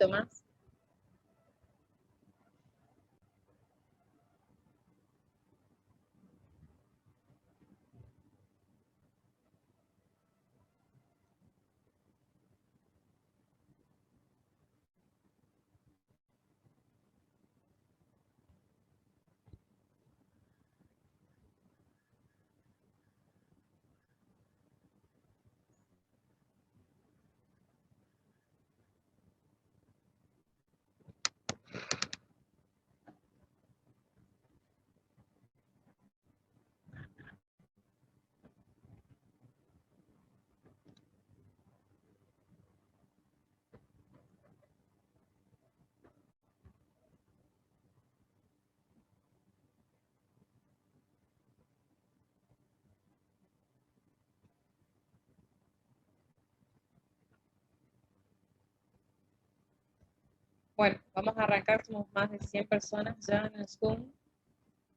más. Bueno, vamos a arrancar, somos más de 100 personas ya en el Zoom.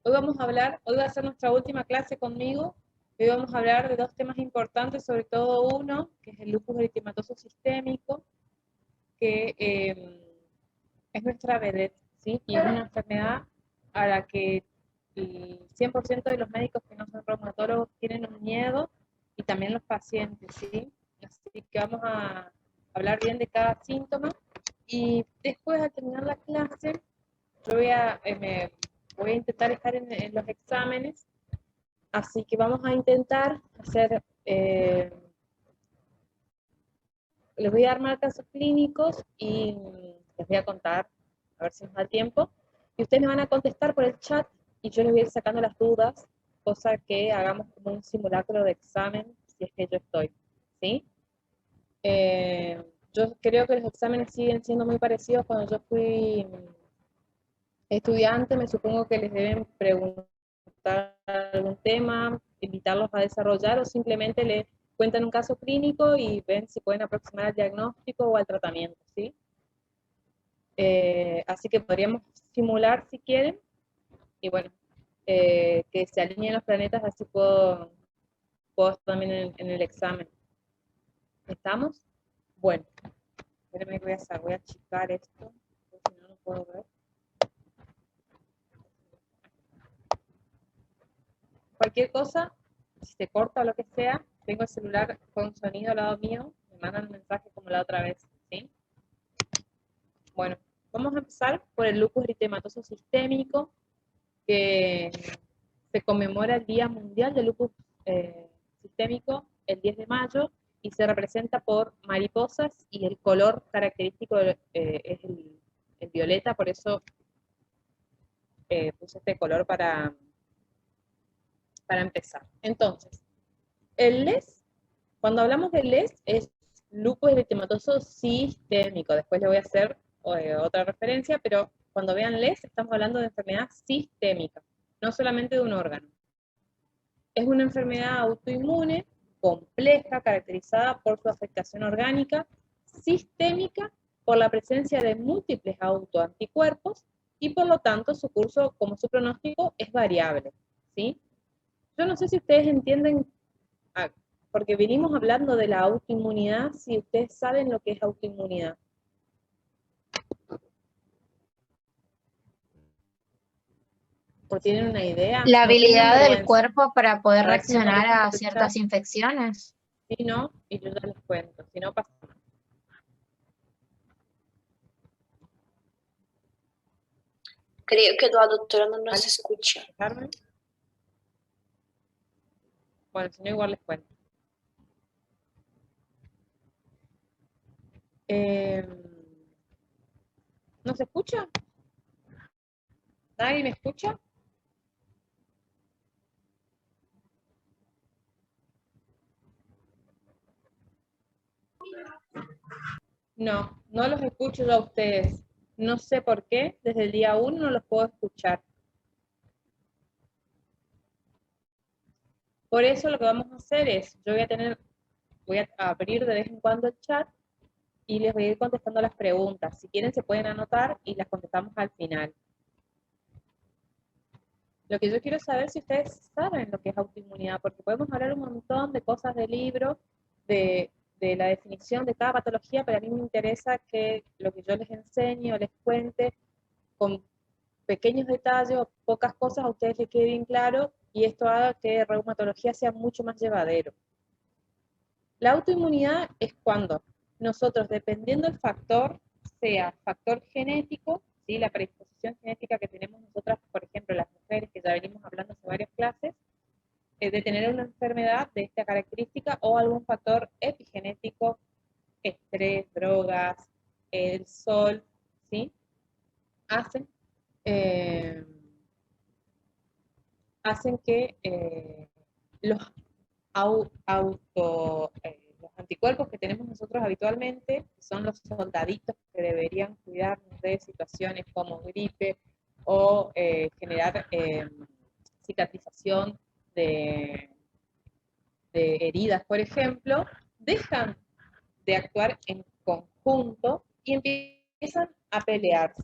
Hoy va a ser nuestra última clase conmigo. Hoy vamos a hablar de dos temas importantes, sobre todo uno, que es el lupus eritematoso sistémico, que es nuestra vedette, ¿sí? Y es una enfermedad a la que el 100% de los médicos que no son reumatólogos tienen un miedo, y también los pacientes, ¿sí? Así que vamos a hablar bien de cada síntoma, y después, al terminar la clase, yo voy a intentar estar en los exámenes, así que vamos a intentar hacer, les voy a dar más casos clínicos y les voy a contar, a ver si nos da tiempo, y ustedes me van a contestar por el chat y yo les voy a ir sacando las dudas, cosa que hagamos como un simulacro de examen, si es que yo estoy, ¿sí? Yo creo que los exámenes siguen siendo muy parecidos cuando yo fui estudiante. Me supongo que les deben preguntar algún tema, invitarlos a desarrollar, o simplemente les cuentan un caso clínico y ven si pueden aproximar al diagnóstico o al tratamiento, ¿sí? Así que podríamos simular si quieren, y bueno, que se alineen los planetas, así puedo estar también en el examen. ¿Estamos? Bueno, espérenme que voy a achicar esto, porque si no, no puedo ver. Cualquier cosa, si se corta o lo que sea, tengo el celular con sonido al lado mío, me mandan un mensaje como la otra vez, ¿sí? Bueno, vamos a empezar por el lupus eritematoso sistémico, que se conmemora el Día Mundial del Lupus Sistémico el 10 de mayo, y se representa por mariposas, y el color característico es el violeta, por eso puse este color para empezar. Entonces, el LES, cuando hablamos de LES, es lupus eritematoso sistémico. Después le voy a hacer otra referencia, pero cuando vean LES, estamos hablando de enfermedad sistémica, no solamente de un órgano. Es una enfermedad autoinmune, compleja, caracterizada por su afectación orgánica, sistémica, por la presencia de múltiples autoanticuerpos, y por lo tanto su curso, como su pronóstico, es variable, ¿sí? Yo no sé si ustedes entienden, ah, porque venimos hablando de la autoinmunidad, si ustedes saben lo que es autoinmunidad. ¿O tienen una idea? La No tengan habilidad del vergüenza. cuerpo para poder A ver si me reaccionar contestan a por el chat. ciertas infecciones. Si no, y yo ya les cuento. Si no, pasa nada. Creo que la doctora no nos ¿Vale? escucha. ¿Carmen? Bueno, si no, igual les cuento. ¿No se escucha? ¿Nadie me escucha? No, no los escucho yo a ustedes. No sé por qué, desde el día 1 no los puedo escuchar. Por eso lo que vamos a hacer es, voy a abrir de vez en cuando el chat y les voy a ir contestando las preguntas. Si quieren se pueden anotar y las contestamos al final. Lo que yo quiero saber es si ustedes saben lo que es autoinmunidad, porque podemos hablar un montón de cosas de libros, de de la definición de cada patología, pero a mí me interesa que lo que yo les enseñe o les cuente con pequeños detalles o pocas cosas a ustedes les quede bien claro y esto haga que reumatología sea mucho más llevadero. La autoinmunidad es cuando nosotros, dependiendo del factor, sea factor genético, ¿sí? La predisposición genética que tenemos nosotras, por ejemplo, las mujeres, que ya venimos hablando hace varias clases, de tener una enfermedad de esta característica o algún factor epigenético, estrés, drogas, el sol, ¿sí? Hacen, hacen que los los anticuerpos que tenemos nosotros habitualmente, que son los soldaditos que deberían cuidarnos de situaciones como gripe o generar cicatrización de heridas, por ejemplo, dejan de actuar en conjunto y empiezan a pelearse.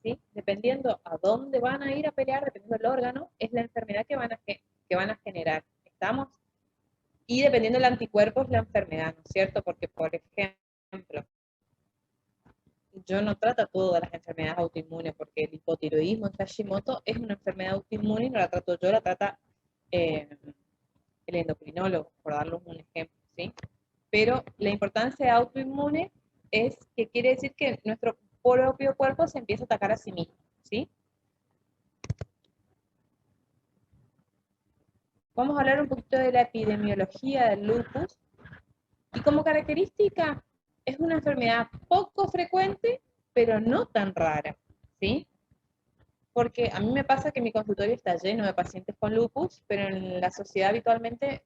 ¿Sí? Dependiendo a dónde van a ir a pelear, dependiendo del órgano, es la enfermedad que van a generar. ¿Estamos? Y dependiendo del anticuerpo es la enfermedad, ¿no es cierto? Porque, por ejemplo, yo no trato todas las enfermedades autoinmunes, porque el hipotiroidismo en Hashimoto es una enfermedad autoinmune y no la trato yo, la trata el endocrinólogo, por darles un ejemplo, ¿sí? Pero la importancia de autoinmune es que quiere decir que nuestro propio cuerpo se empieza a atacar a sí mismo, ¿sí? Vamos a hablar un poquito de la epidemiología del lupus. Y como característica, es una enfermedad poco frecuente, pero no tan rara, ¿sí? Porque a mí me pasa que mi consultorio está lleno de pacientes con lupus, pero en la sociedad habitualmente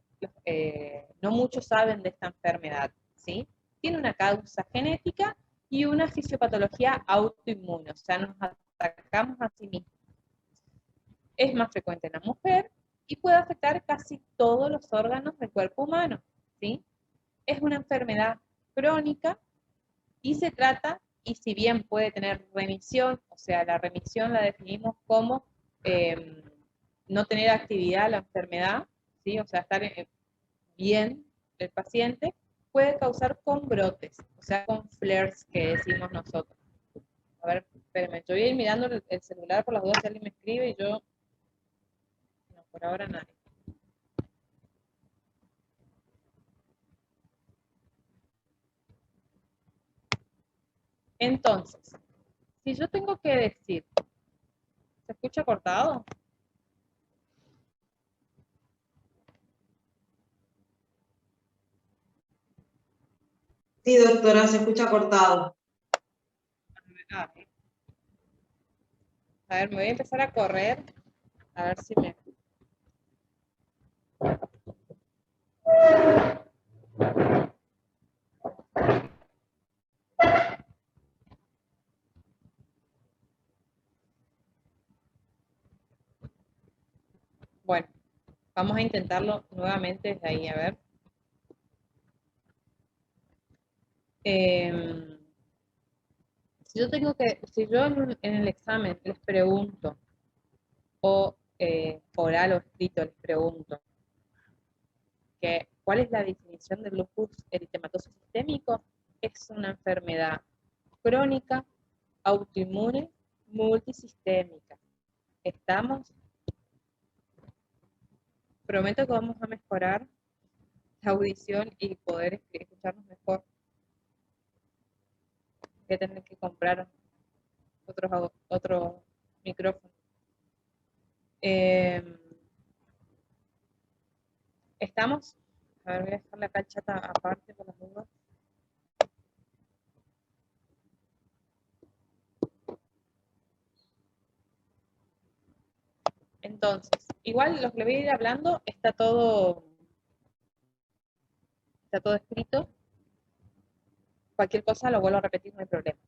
no muchos saben de esta enfermedad, ¿sí? Tiene una causa genética y una fisiopatología autoinmune, o sea, nos atacamos a sí mismos. Es más frecuente en la mujer y puede afectar casi todos los órganos del cuerpo humano, ¿sí? Es una enfermedad crónica y se trata, y si bien puede tener remisión, o sea, la remisión la definimos como no tener actividad la enfermedad, ¿sí? O sea, estar bien el paciente, puede causar con brotes, o sea, con flares que decimos nosotros. A ver, espérenme, yo voy a ir mirando el celular por las dudas si alguien me escribe y yo, no, por ahora nadie. Entonces, si yo tengo que decir, ¿se escucha cortado? Sí, doctora, se escucha cortado. A ver, me voy a empezar a correr, a ver si me... Bueno, vamos a intentarlo nuevamente desde ahí, a ver. Si yo en el examen les pregunto, o oral o escrito les pregunto, ¿cuál es la definición del lupus eritematoso sistémico? Es una enfermedad crónica, autoinmune, multisistémica. ¿Estamos? Prometo que vamos a mejorar la audición y poder escucharnos mejor. Voy a tener que comprar otro micrófono. ¿Estamos? A ver, voy a dejarle acá el chat aparte por las dudas. Entonces, igual lo que le voy a ir hablando está todo escrito. Cualquier cosa lo vuelvo a repetir, no hay problema.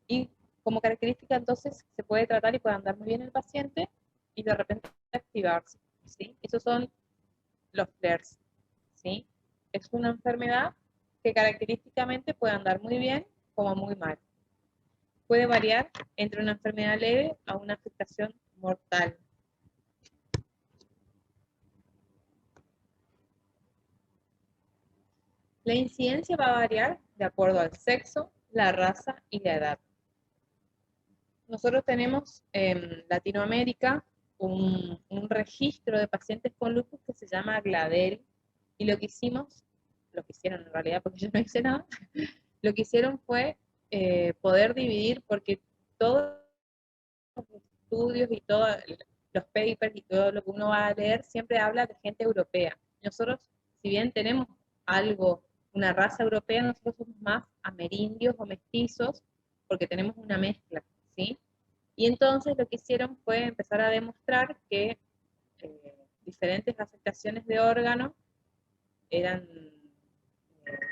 Y como característica entonces se puede tratar y puede andar muy bien el paciente y de repente activarse, ¿sí? Esos son los flares, ¿sí? Es una enfermedad que característicamente puede andar muy bien como muy mal. Puede variar entre una enfermedad leve a una afectación mortal. La incidencia va a variar de acuerdo al sexo, la raza y la edad. Nosotros tenemos en Latinoamérica un registro de pacientes con lupus que se llama GLADEL, y lo que hicieron en realidad, porque yo no hice nada, lo que hicieron fue poder dividir, porque todos los estudios y todos los papers y todo lo que uno va a leer siempre habla de gente europea. Nosotros, si bien tenemos algo, una raza europea, nosotros somos más amerindios o mestizos, porque tenemos una mezcla, ¿sí? Y entonces lo que hicieron fue empezar a demostrar que diferentes afectaciones de órganos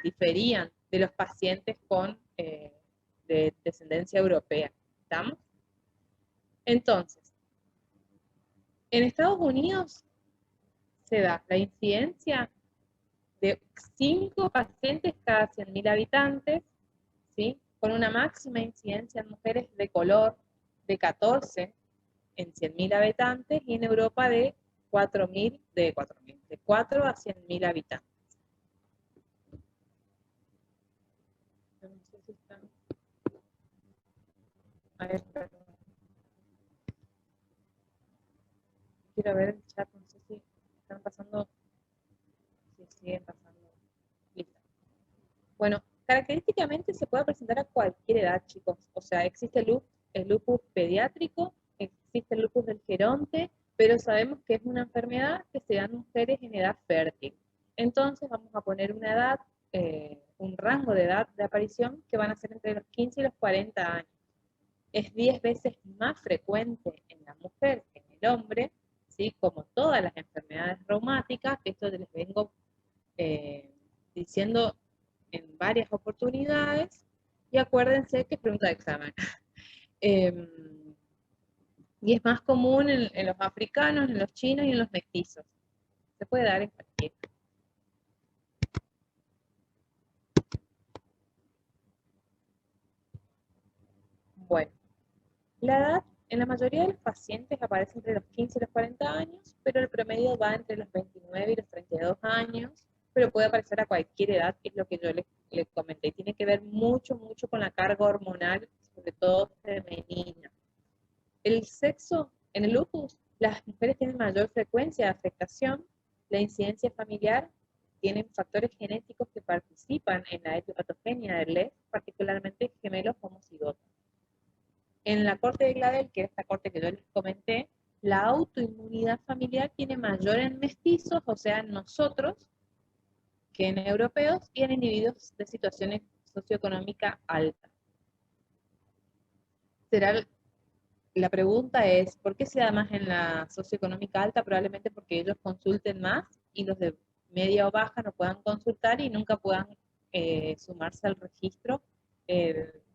diferían de los pacientes con de descendencia europea. ¿Estamos? Entonces, en Estados Unidos se da la incidencia de 5 pacientes cada 100.000 habitantes, ¿sí? Con una máxima incidencia en mujeres de color de 14 en 100.000 habitantes, y en Europa de 4 a 100.000 habitantes. No sé si están... A ver, perdón. Quiero ver el chat, no sé si están pasando, si siguen pasando. Listo. Bueno, característicamente se puede presentar a cualquier edad, chicos. O sea, existe el lupus pediátrico, existe el lupus del geronte, pero sabemos que es una enfermedad que se da en mujeres en edad fértil. Entonces vamos a poner una edad, un rango de edad de aparición que van a ser entre los 15 y los 40 años. Es 10 veces más frecuente en la mujer que en el hombre, ¿sí? Como todas las enfermedades reumáticas, que esto les vengo diciendo en varias oportunidades, y acuérdense que es pregunta de examen. Y es más común en los africanos, en los chinos y en los mestizos. Se puede dar en cualquiera. Bueno, la edad en la mayoría de los pacientes aparece entre los 15 y los 40 años, pero el promedio va entre los 29 y los 32 años, pero puede aparecer a cualquier edad, que es lo que yo les comenté. Tiene que ver mucho con la carga hormonal, sobre todo femenina. El sexo en el lupus, las mujeres tienen mayor frecuencia de afectación, la incidencia familiar, tienen factores genéticos que participan en la etiopatogenia del LEF, particularmente gemelos homocigotos. En la corte de Gladel, que es esta corte que yo les comenté, la autoinmunidad familiar tiene mayor en mestizos, o sea, en nosotros, que en europeos y en individuos de situaciones socioeconómica alta. La pregunta es, ¿por qué se da más en la socioeconómica alta? Probablemente porque ellos consulten más y los de media o baja no puedan consultar y nunca puedan sumarse al registro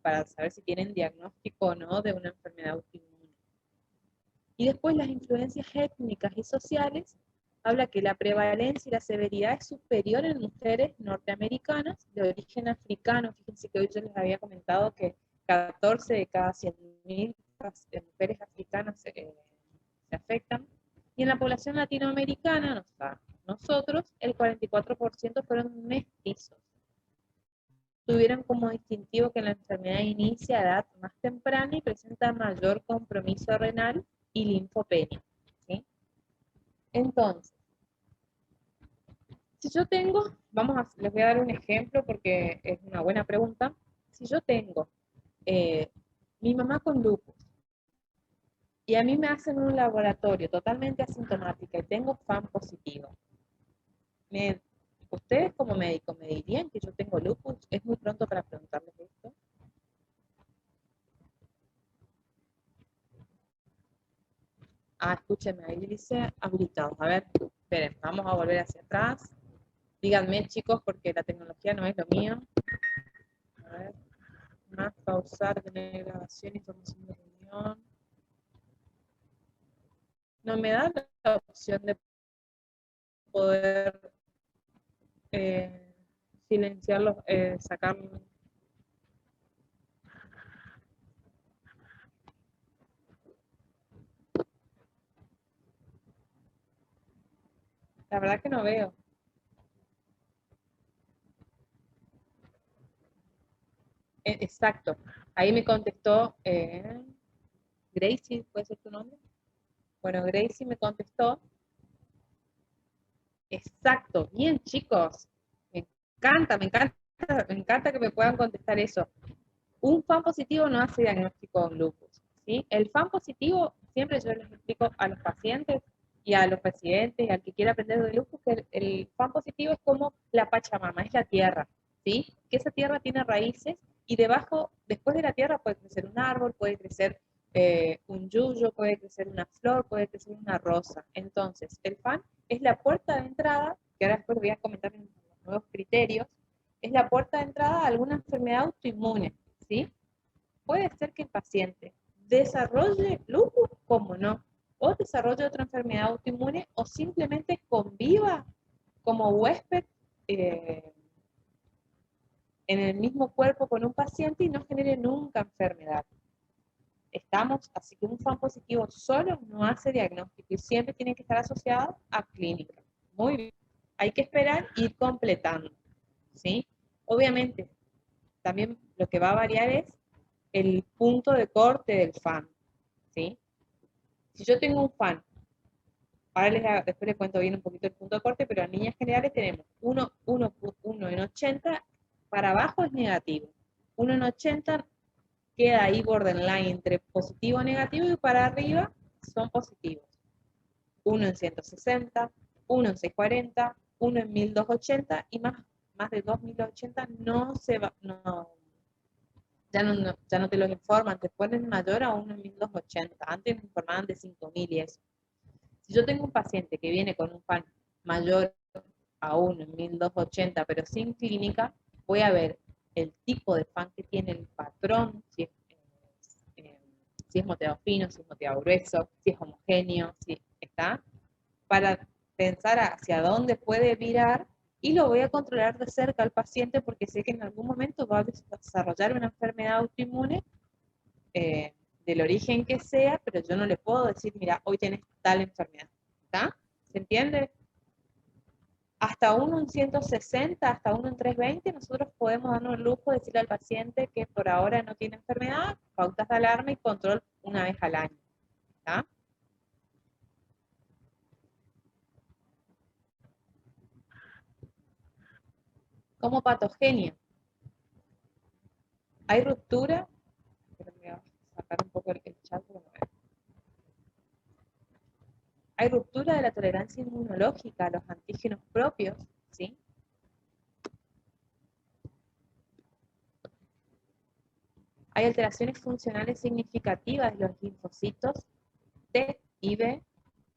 para saber si tienen diagnóstico o no de una enfermedad autoinmune. Y después las influencias étnicas y sociales, habla que la prevalencia y la severidad es superior en mujeres norteamericanas de origen africano. Fíjense que hoy yo les había comentado que 14 de cada 100.000 mujeres africanas se afectan. Y en la población latinoamericana, nosotros, el 44% fueron mestizos. Tuvieron como distintivo que la enfermedad inicia a edad más temprana y presenta mayor compromiso renal y linfopenia, ¿sí? Entonces, si yo tengo, les voy a dar un ejemplo porque es una buena pregunta. Si yo tengo mi mamá con lupus y a mí me hacen un laboratorio totalmente asintomática y tengo FAM positivo, ustedes como médico me dirían que yo tengo lupus. Es muy pronto para preguntarles esto. Escúchenme, ahí dice habilitados. A ver, esperen, vamos a volver hacia atrás. Díganme, chicos, porque la tecnología no es lo mío. A ver, más pausar, tener grabación, información de reunión. No me da la opción de poder silenciarlos, sacarlos. La verdad que no veo. exacto. Ahí me contestó Gracie, ¿puede ser tu nombre? Bueno, Gracie me contestó. Exacto, bien chicos. Me encanta, me encanta, me encanta que me puedan contestar eso. Un FAN positivo no hace diagnóstico de lupus, ¿sí? El FAN positivo, siempre yo les explico a los pacientes y a los residentes y al que quiera aprender de lupus que el FAN positivo es como la Pachamama, es la tierra, ¿sí? Que esa tierra tiene raíces y debajo, después de la tierra puede crecer un árbol, puede crecer un yuyo, puede crecer una flor, puede crecer una rosa. Entonces, el FAN es la puerta de entrada, que ahora después voy a comentar en los nuevos criterios, es la puerta de entrada a alguna enfermedad autoinmune, ¿sí? Puede ser que el paciente desarrolle lupus, como no, o desarrolle otra enfermedad autoinmune, o simplemente conviva como huésped en el mismo cuerpo con un paciente y no genere nunca enfermedad. Estamos, así que un FAN positivo solo no hace diagnóstico y siempre tiene que estar asociado a clínica. Muy bien. Hay que esperar e ir completando, ¿sí? Obviamente, también lo que va a variar es el punto de corte del FAN, ¿sí? Si yo tengo un FAN, ahora después les cuento bien un poquito el punto de corte, pero en líneas generales tenemos 1 en 80, para abajo es negativo. 1 en 80 queda ahí borderline entre positivo y negativo, y para arriba son positivos. 1 en 160, 1 en 640, 1 en 1280 y más de 2080 no se va, no, ya no te los informan, te ponen mayor a 1 en 1280. Antes me informaban de 5000 y eso. Si yo tengo un paciente que viene con un FAN mayor a 1 en 1280, pero sin clínica, voy a ver el tipo de FAN que tiene, el patrón, si es moteado fino, si es moteado grueso, si es homogéneo, si está, para pensar hacia dónde puede virar, y lo voy a controlar de cerca al paciente porque sé que en algún momento va a desarrollar una enfermedad autoinmune del origen que sea, pero yo no le puedo decir, mira, hoy tienes tal enfermedad. ¿Está? ¿Se entiende? Hasta 1 en 160, hasta 1 en 320, nosotros podemos darnos el lujo de decirle al paciente que por ahora no tiene enfermedad, pautas de alarma y control una vez al año. ¿Está? Como patogenia, hay ruptura, pero voy a sacar un poco el chat porque no veo. Hay ruptura de la tolerancia inmunológica a los antígenos propios, ¿sí? Hay alteraciones funcionales significativas de los linfocitos T y B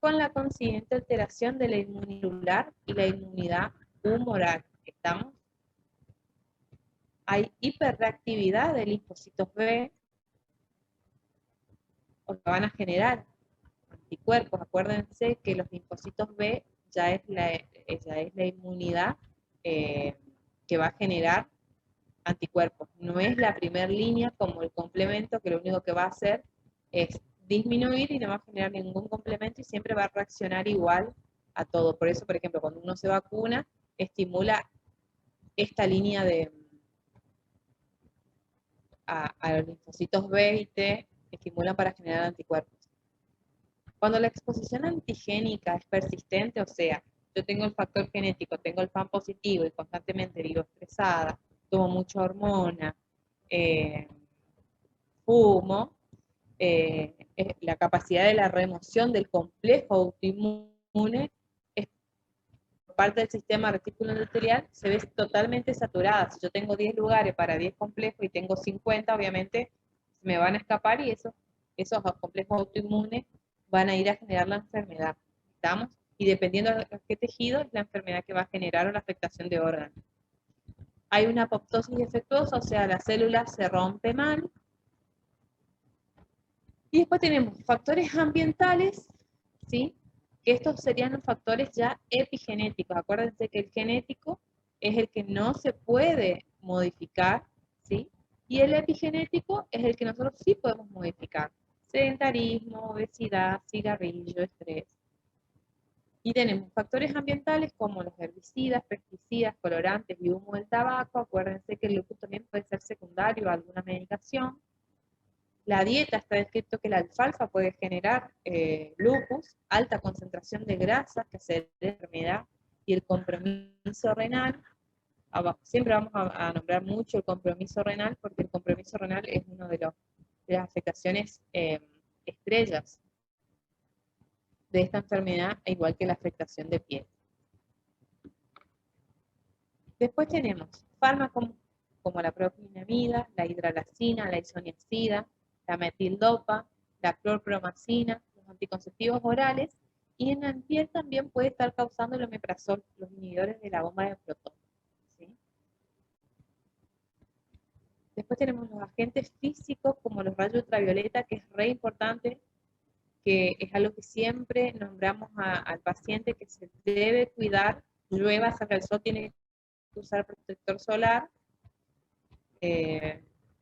con la consiguiente alteración de la inmunidad y la inmunidad humoral. ¿Estamos? Hay hiperreactividad de linfocitos B, o que van a generar anticuerpos. Acuérdense que los linfocitos B ya es la inmunidad que va a generar anticuerpos. No es la primera línea como el complemento, que lo único que va a hacer es disminuir y no va a generar ningún complemento y siempre va a reaccionar igual a todo. Por eso, por ejemplo, cuando uno se vacuna, estimula esta línea a los linfocitos B y T, estimulan para generar anticuerpos. Cuando la exposición antigénica es persistente, o sea, yo tengo el factor genético, tengo el FAN positivo y constantemente vivo estresada, tomo mucha hormona, fumo, la capacidad de la remoción del complejo autoinmune es parte del sistema retículo endotelial, se ve totalmente saturada. Si yo tengo 10 lugares para 10 complejos y tengo 50, obviamente me van a escapar y esos complejos autoinmunes van a ir a generar la enfermedad. ¿Estamos? Y dependiendo de qué tejido, es la enfermedad que va a generar o la afectación de órganos. Hay una apoptosis defectuosa, o sea, la célula se rompe mal. Y después tenemos factores ambientales, ¿sí? Que estos serían los factores ya epigenéticos. Acuérdense que el genético es el que no se puede modificar, ¿sí? Y el epigenético es el que nosotros sí podemos modificar. Sedentarismo, obesidad, cigarrillo, estrés. Y tenemos factores ambientales como los herbicidas, pesticidas, colorantes y humo del tabaco. Acuérdense que el lupus también puede ser secundario a alguna medicación. La dieta, está descrito que la alfalfa puede generar lupus, alta concentración de grasas que acelera la enfermedad y el compromiso renal. Siempre vamos a nombrar mucho el compromiso renal porque el compromiso renal es una de las afectaciones estrellas de esta enfermedad, igual que la afectación de piel. Después tenemos fármacos como la propionamida, la hidralazina, la isoniazida, la metildopa, la clorpromazina, los anticonceptivos orales, y en la piel también puede estar causando el omeprazol, los inhibidores de la bomba de protón. ¿Sí? Después tenemos los agentes físicos como los rayos ultravioleta, que es re importante, que es algo que siempre nombramos al paciente que se debe cuidar, llueva, salga el sol, tiene que usar protector solar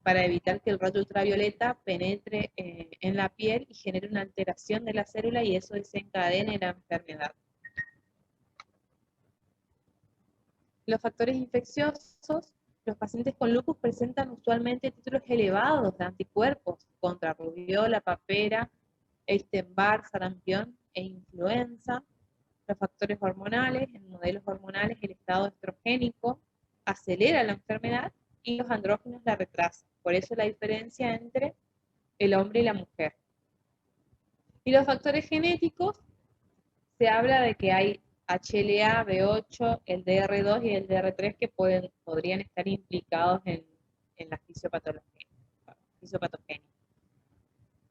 para evitar que el rayo ultravioleta penetre en la piel y genere una alteración de la célula y eso desencadene la enfermedad. Los factores infecciosos, los pacientes con lupus presentan usualmente títulos elevados de anticuerpos contra rubiola, papera, Epstein-Barr, sarampión e influenza. Los factores hormonales, en modelos hormonales el estado estrogénico acelera la enfermedad y los andrógenos la retrasan. Por eso la diferencia entre el hombre y la mujer. Y los factores genéticos, se habla de que hay HLA, B8, el DR2 y el DR3 que podrían estar implicados en la fisiopatogenia.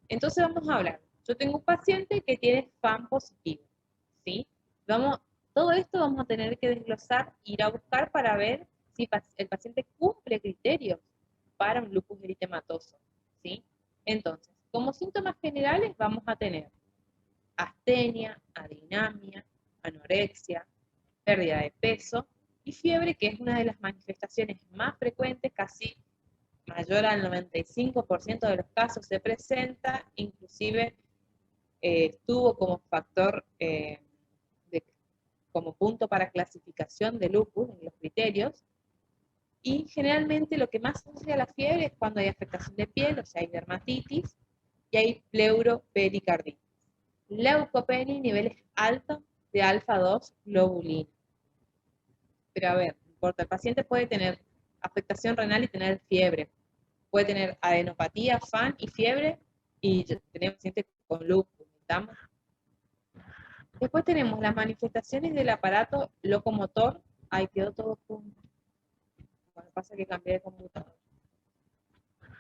Entonces vamos a hablar. Yo tengo un paciente que tiene FAM positivo, ¿sí? Todo esto vamos a tener que desglosar, ir a buscar para ver si el paciente cumple criterios para un lupus eritematoso, ¿sí? Entonces, como síntomas generales vamos a tener astenia, adinamia, anorexia, pérdida de peso y fiebre, que es una de las manifestaciones más frecuentes, casi mayor al 95% de los casos se presenta, inclusive estuvo como factor, como punto para clasificación de lupus en los criterios, y generalmente lo que más asocia a la fiebre es cuando hay afectación de piel, o sea, hay dermatitis, y hay pleuropericarditis. Leucopenia y niveles altos de alfa-2 globulina. Pero a ver, no importa, el paciente puede tener afectación renal y tener fiebre, puede tener adenopatía, FAN y fiebre, y tenemos pacientes con lupus, ¿estamos? Después tenemos las manifestaciones del aparato locomotor. Ahí quedó todo junto. Bueno, pasa que cambié de computador.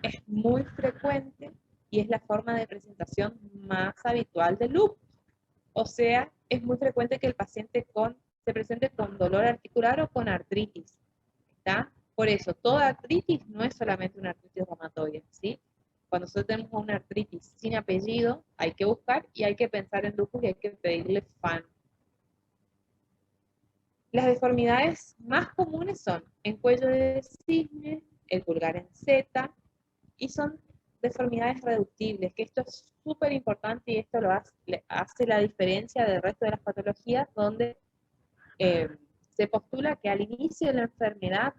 Es muy frecuente y es la forma de presentación más habitual del lupus. O sea, es muy frecuente que el paciente se presente con dolor articular o con artritis. ¿Está? Por eso, toda artritis no es solamente una artritis reumatoide, ¿sí? Cuando nosotros tenemos una artritis sin apellido, hay que buscar y hay que pensar en lupus y hay que pedirle FAN. Las deformidades más comunes son en cuello de cisne, el pulgar en Z, y son deformidades reductibles, que esto es súper importante y esto hace la diferencia del resto de las patologías, donde se postula que al inicio de la enfermedad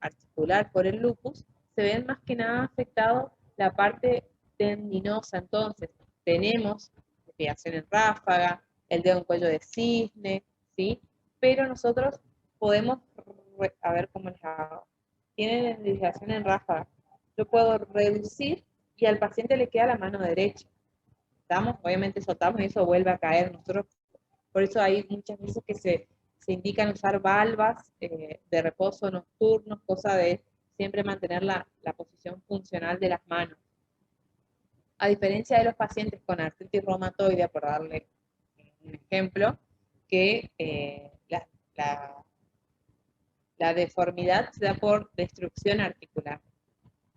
articular por el lupus, se ven más que nada afectado la parte tendinosa. Entonces, tenemos desviación en ráfaga, el dedo en cuello de cisne, ¿sí? Pero nosotros podemos, a ver cómo les hago. Tienen desviación en ráfaga. Yo puedo reducir y al paciente le queda la mano derecha. ¿Estamos? Obviamente soltamos y eso vuelve a caer. Nosotros, por eso hay muchas veces que se indican usar valvas de reposo nocturnos, cosa de siempre mantener la posición funcional de las manos. A diferencia de los pacientes con artritis reumatoide, por darle un ejemplo, que la deformidad se da por destrucción articular.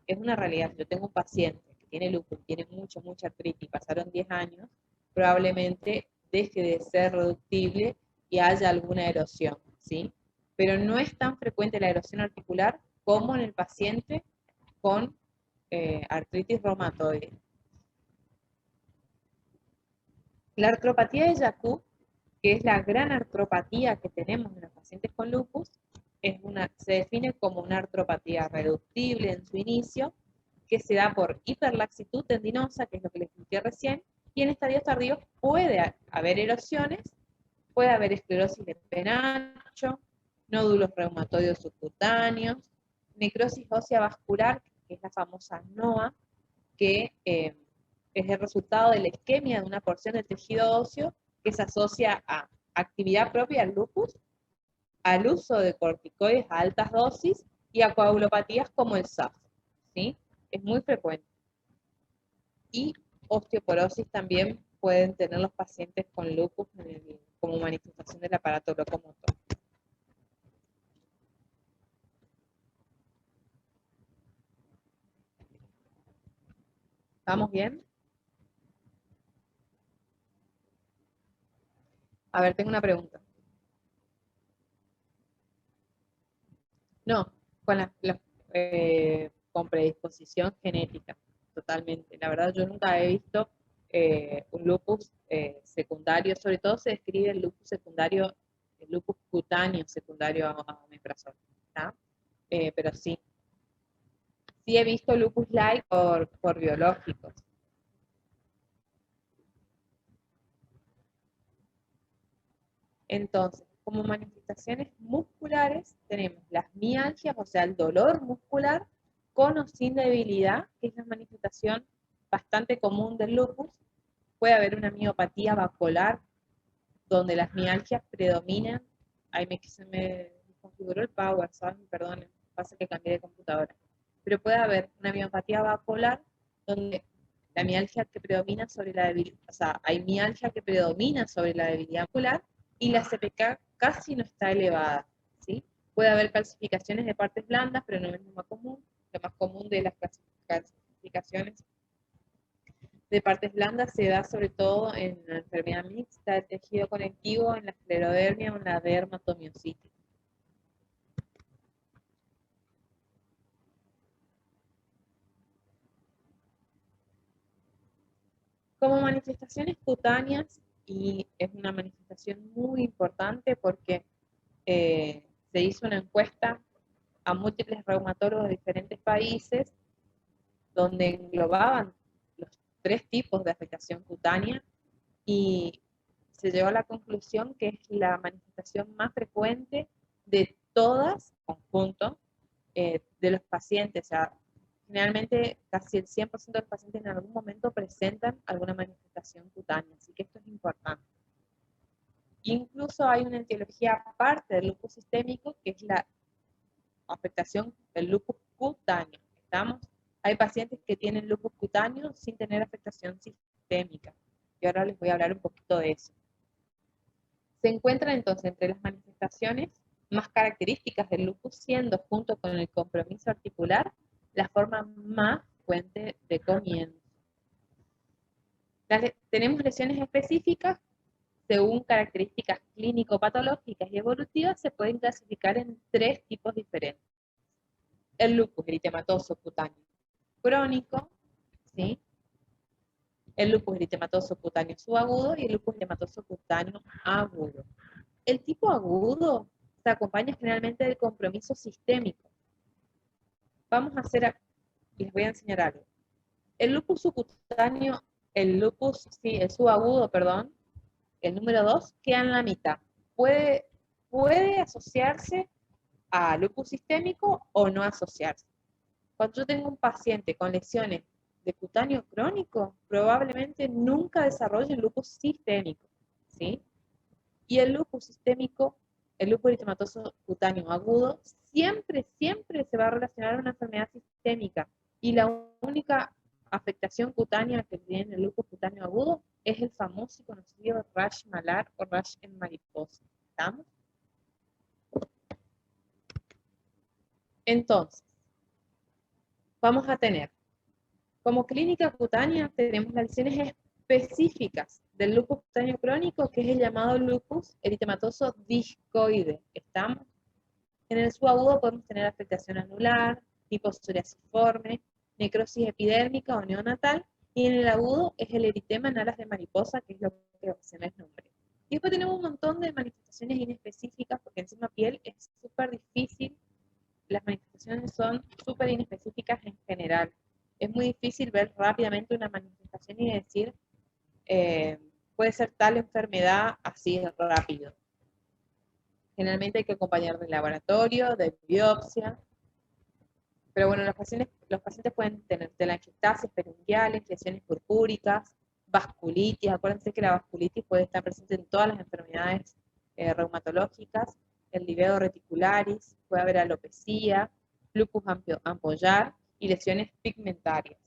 Es una realidad. Yo tengo un paciente que tiene lupus, tiene mucha artritis, pasaron 10 años, probablemente deje de ser reductible y haya alguna erosión, ¿sí? Pero no es tan frecuente la erosión articular como en el paciente con artritis reumatoide. La artropatía de Yacoub, que es la gran artropatía que tenemos en los pacientes con lupus, se define como una artropatía reductible en su inicio, que se da por hiperlaxitud tendinosa, que es lo que les expliqué recién, y en estadios tardíos puede haber erosiones, puede haber esclerosis de penacho, nódulos reumatoides subcutáneos, necrosis ósea vascular, que es la famosa NOA, que es el resultado de la isquemia de una porción del tejido óseo que se asocia a actividad propia del lupus, al uso de corticoides a altas dosis y a coagulopatías como el SAF, ¿sí? Es muy frecuente. Y osteoporosis también pueden tener los pacientes con lupus como manifestación del aparato locomotor. ¿Vamos bien? A ver, tengo una pregunta. No, con predisposición genética, totalmente. La verdad, yo nunca he visto un lupus secundario, sobre todo se describe el lupus secundario, el lupus cutáneo secundario a omeprazol, ¿tá? Pero sí he visto lupus like por biológicos. Entonces, como manifestaciones musculares tenemos las mialgias, o sea, el dolor muscular, con o sin debilidad, que es una manifestación bastante común del lupus. Puede haber una miopatía vascular, donde las mialgias predominan. Ahí se me configuró el power, ¿saben? Perdonen, pasa que cambié de computadora. Pero puede haber una miopatía vascular, donde la mialgia que predomina sobre la debilidad, o sea, hay mialgia que predomina sobre la debilidad muscular, y la CPK casi no está elevada, ¿sí? Puede haber calcificaciones de partes blandas, pero no es lo más común. Lo más común de las calcificaciones de partes blandas se da sobre todo en la enfermedad mixta del tejido conectivo, en la esclerodermia o en la dermatomiositis. Como manifestaciones cutáneas, y es una manifestación muy importante porque se hizo una encuesta a múltiples reumatólogos de diferentes países donde englobaban los 3 tipos de afectación cutánea y se llegó a la conclusión que es la manifestación más frecuente de todas, conjunto, de los pacientes. O sea, generalmente casi el 100% de los pacientes en algún momento presentan alguna manifestación cutánea, así que esto es importante. Incluso hay una etiología aparte del lupus sistémico, que es la afectación del lupus cutáneo. ¿Estamos? Hay pacientes que tienen lupus cutáneo sin tener afectación sistémica, y ahora les voy a hablar un poquito de eso. Se encuentran entonces entre las manifestaciones más características del lupus, siendo junto con el compromiso articular la forma más frecuente de comienzo. Tenemos lesiones específicas según características clínico-patológicas y evolutivas. Se pueden clasificar en 3 tipos diferentes. El lupus eritematoso cutáneo crónico, ¿sí? El lupus eritematoso cutáneo subagudo y el lupus eritematoso cutáneo agudo. El tipo agudo se acompaña generalmente del compromiso sistémico. Vamos a hacer, les voy a enseñar algo. El lupus subcutáneo, el subagudo, perdón, el número 2, queda en la mitad. Puede asociarse a lupus sistémico o no asociarse. Cuando yo tengo un paciente con lesiones de cutáneo crónico, probablemente nunca desarrolle lupus sistémico, ¿sí? Y el lupus sistémico, el lupus eritematoso cutáneo agudo, siempre se va a relacionar a una enfermedad sistémica. Y la única afectación cutánea que tiene el lupus cutáneo agudo es el famoso y conocido rash malar o rash en mariposa. ¿Estamos? Entonces, vamos a tener, como clínica cutánea, tenemos las lesiones específicas del lupus cutáneo crónico, que es el llamado lupus eritematoso discoide. ¿Estamos? En el subagudo podemos tener afectación anular, tipo psoriasiforme, necrosis epidérmica o neonatal, Y en el agudo es el eritema en alas de mariposa, que es lo que se me nombre. Y después tenemos un montón de manifestaciones inespecíficas, porque encima piel es súper difícil. Las manifestaciones son súper inespecíficas en general. Es muy difícil ver rápidamente una manifestación y decir, puede ser tal enfermedad así rápido. Generalmente hay que acompañar de laboratorio, de biopsia. Pero bueno, los pacientes pueden tener telangiectasias perunguiales, lesiones purpúricas, vasculitis. Acuérdense que la vasculitis puede estar presente en todas las enfermedades reumatológicas, el livedo reticularis, puede haber alopecia, lupus ampollar y lesiones pigmentarias.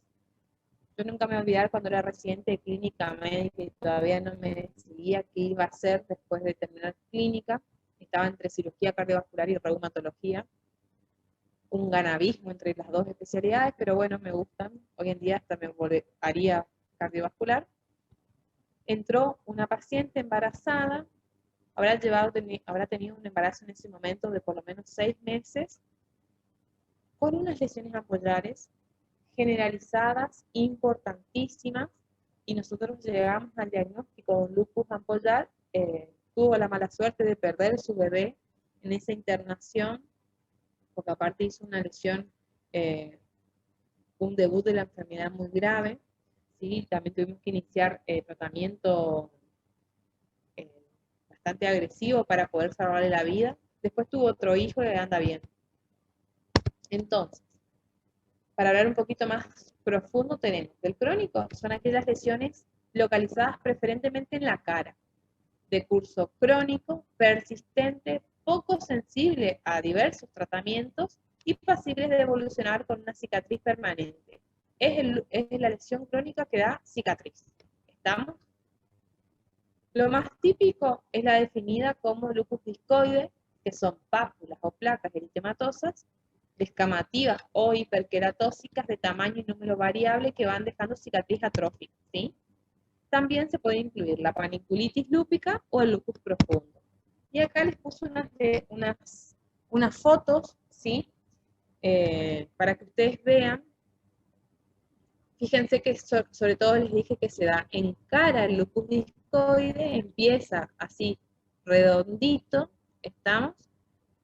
Yo nunca me voy a olvidar cuando era residente de clínica médica y todavía no me decidía qué iba a hacer después de terminar clínica. Estaba entre cirugía cardiovascular y reumatología. Un ganabismo entre las dos especialidades, pero bueno, me gustan. Hoy en día hasta me haría cardiovascular. Entró una paciente embarazada, habrá tenido un embarazo en ese momento de por lo menos 6 meses, con unas lesiones ampollares generalizadas, importantísimas, y nosotros llegamos al diagnóstico de un lupus ampollar. Tuvo la mala suerte de perder su bebé en esa internación, porque aparte hizo una lesión, un debut de la enfermedad muy grave, ¿sí? También tuvimos que iniciar tratamiento bastante agresivo para poder salvarle la vida. Después tuvo otro hijo y anda bien. Entonces, para hablar un poquito más profundo, tenemos del crónico, son aquellas lesiones localizadas preferentemente en la cara, de curso crónico, persistente, poco sensible a diversos tratamientos y pasibles de evolucionar con una cicatriz permanente. Es la lesión crónica que da cicatriz. ¿Estamos? Lo más típico es la definida como lupus discoide, que son pápulas o placas eritematosas, descamativas o hiperqueratóxicas de tamaño y número variable que van dejando cicatriz atrófica, ¿sí? También se puede incluir la paniculitis lúpica o el lupus profundo. Y acá les puse unas fotos, ¿sí? Para que ustedes vean. Fíjense que sobre todo les dije que se da en cara el lupus discoide, empieza así redondito, ¿estamos?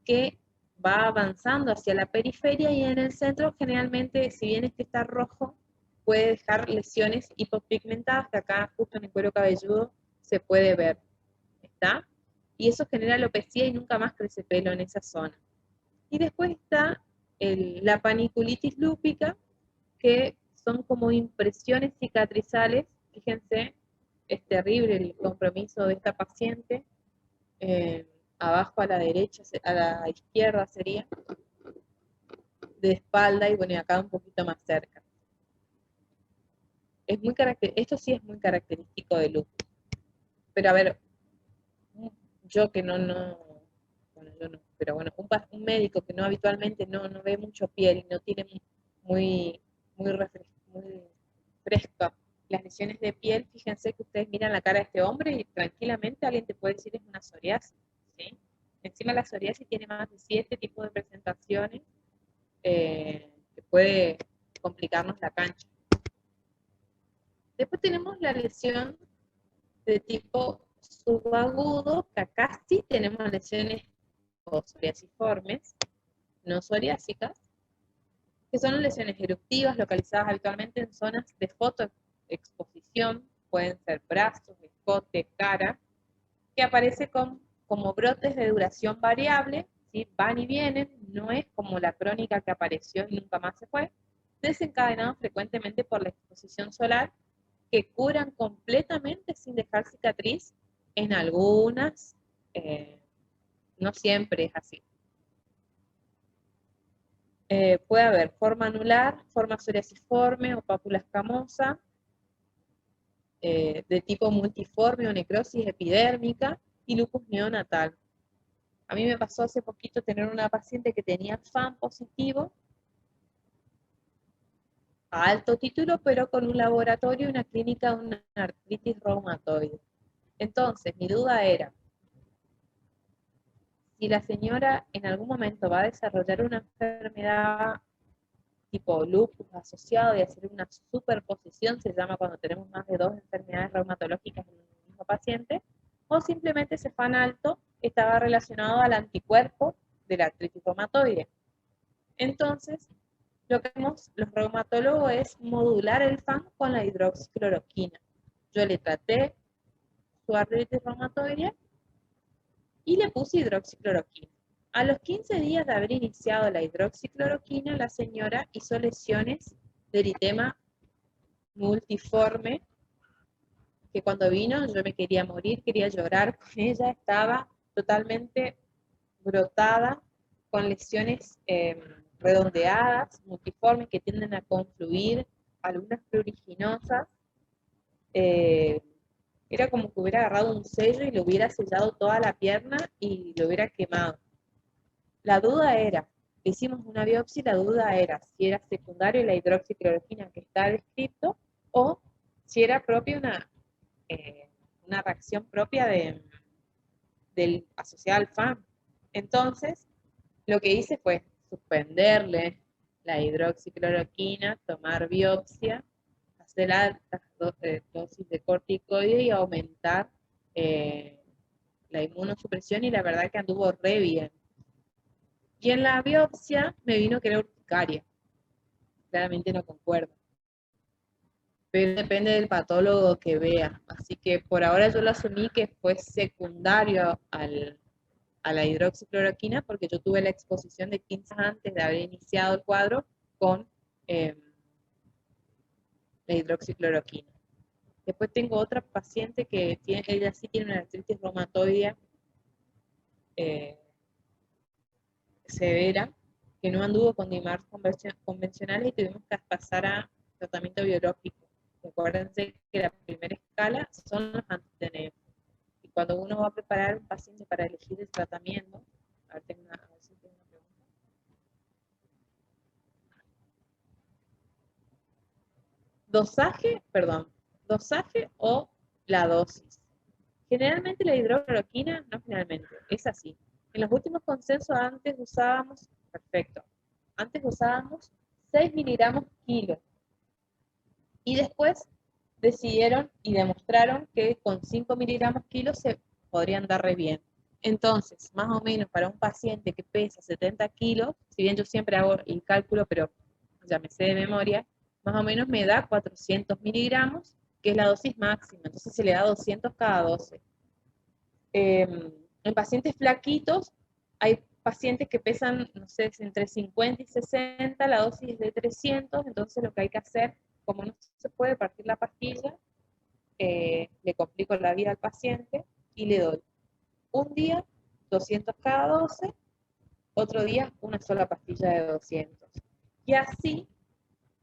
Que va avanzando hacia la periferia y en el centro generalmente, si bien este está rojo, puede dejar lesiones hipopigmentadas que acá justo en el cuero cabelludo se puede ver, ¿está? Y eso genera alopecia y nunca más crece pelo en esa zona. Y después está la paniculitis lúpica, que son como impresiones cicatrizales. Fíjense, es terrible el compromiso de esta paciente. Abajo a la derecha, a la izquierda sería, de espalda, y bueno, y acá un poquito más cerca. Esto sí es muy característico de lupus. Pero a ver, yo que bueno, yo no, pero bueno, un médico que no habitualmente no ve mucho piel y no tiene muy fresca las lesiones de piel, fíjense que ustedes miran la cara de este hombre y tranquilamente alguien te puede decir es una psoriasis, ¿sí? Encima la psoriasis tiene más de 7 tipos de presentaciones, que puede complicarnos la cancha. Después tenemos la lesión de tipo subagudo, que acá sí tenemos lesiones psoriasiformes, no psoriásicas, que son lesiones eruptivas localizadas habitualmente en zonas de fotoexposición, pueden ser brazos, escote, cara, que aparece como brotes de duración variable, ¿sí? Van y vienen, no es como la crónica que apareció y nunca más se fue, desencadenados frecuentemente por la exposición solar, que curan completamente sin dejar cicatriz en algunas, no siempre es así. Puede haber forma anular, forma psoriasiforme o pápula escamosa, de tipo multiforme o necrosis epidérmica y lupus neonatal. A mí me pasó hace poquito tener una paciente que tenía FAM positivo, a alto título, pero con un laboratorio y una clínica de una artritis reumatoide. Entonces, mi duda era, si la señora en algún momento va a desarrollar una enfermedad tipo lupus asociado y hacer una superposición, se llama cuando tenemos más de 2 enfermedades reumatológicas en un mismo paciente, o simplemente ese FAN alto estaba relacionado al anticuerpo de la artritis reumatoide. Entonces, lo que hacemos los reumatólogos es modular el FAN con la hidroxicloroquina. Yo le traté su artritis reumatoide y le puse hidroxicloroquina. A los 15 días de haber iniciado la hidroxicloroquina, la señora hizo lesiones de eritema multiforme, que cuando vino yo me quería morir, quería llorar con ella, estaba totalmente brotada, con lesiones redondeadas, multiformes, que tienden a confluir, algunas pruriginosas. Era como que hubiera agarrado un sello y le hubiera sellado toda la pierna y lo hubiera quemado. La duda era, hicimos una biopsia y la duda era si era secundario la hidroxicloroquina que está descrito o si era propia una reacción propia del asociado al FAM. Entonces, lo que hice fue suspenderle la hidroxicloroquina, tomar biopsia, hacer altas dosis de corticoide y aumentar la inmunosupresión, y la verdad que anduvo re bien. Y en la biopsia me vino que era urticaria. Claramente no concuerdo. Pero depende del patólogo que vea. Así que por ahora yo lo asumí que fue secundario a la hidroxicloroquina, porque yo tuve la exposición de 15 antes de haber iniciado el cuadro con la hidroxicloroquina. Después tengo otra paciente que ella sí tiene una artritis reumatoide severa, que no anduvo con DIMARS convencionales y tuvimos que pasar a tratamiento biológico. Acuérdense que la primera escala son los anti-TNF. Y cuando uno va a preparar un paciente para elegir el tratamiento, a ver si tengo una pregunta. Dosaje o la dosis. Generalmente la hidroxicloroquina, no generalmente, es así. En los últimos consensos antes usábamos 6 miligramos kilo. Y después decidieron y demostraron que con 5 miligramos kilo se podrían dar re bien. Entonces, más o menos para un paciente que pesa 70 kilos, si bien yo siempre hago el cálculo, pero ya me sé de memoria, más o menos me da 400 miligramos, que es la dosis máxima. Entonces se le da 200 cada 12. En pacientes flaquitos, hay pacientes que pesan, no sé, entre 50 y 60, la dosis es de 300, entonces lo que hay que hacer, como no se puede partir la pastilla, le complico la vida al paciente y le doy un día 200 cada 12, otro día una sola pastilla de 200. Y así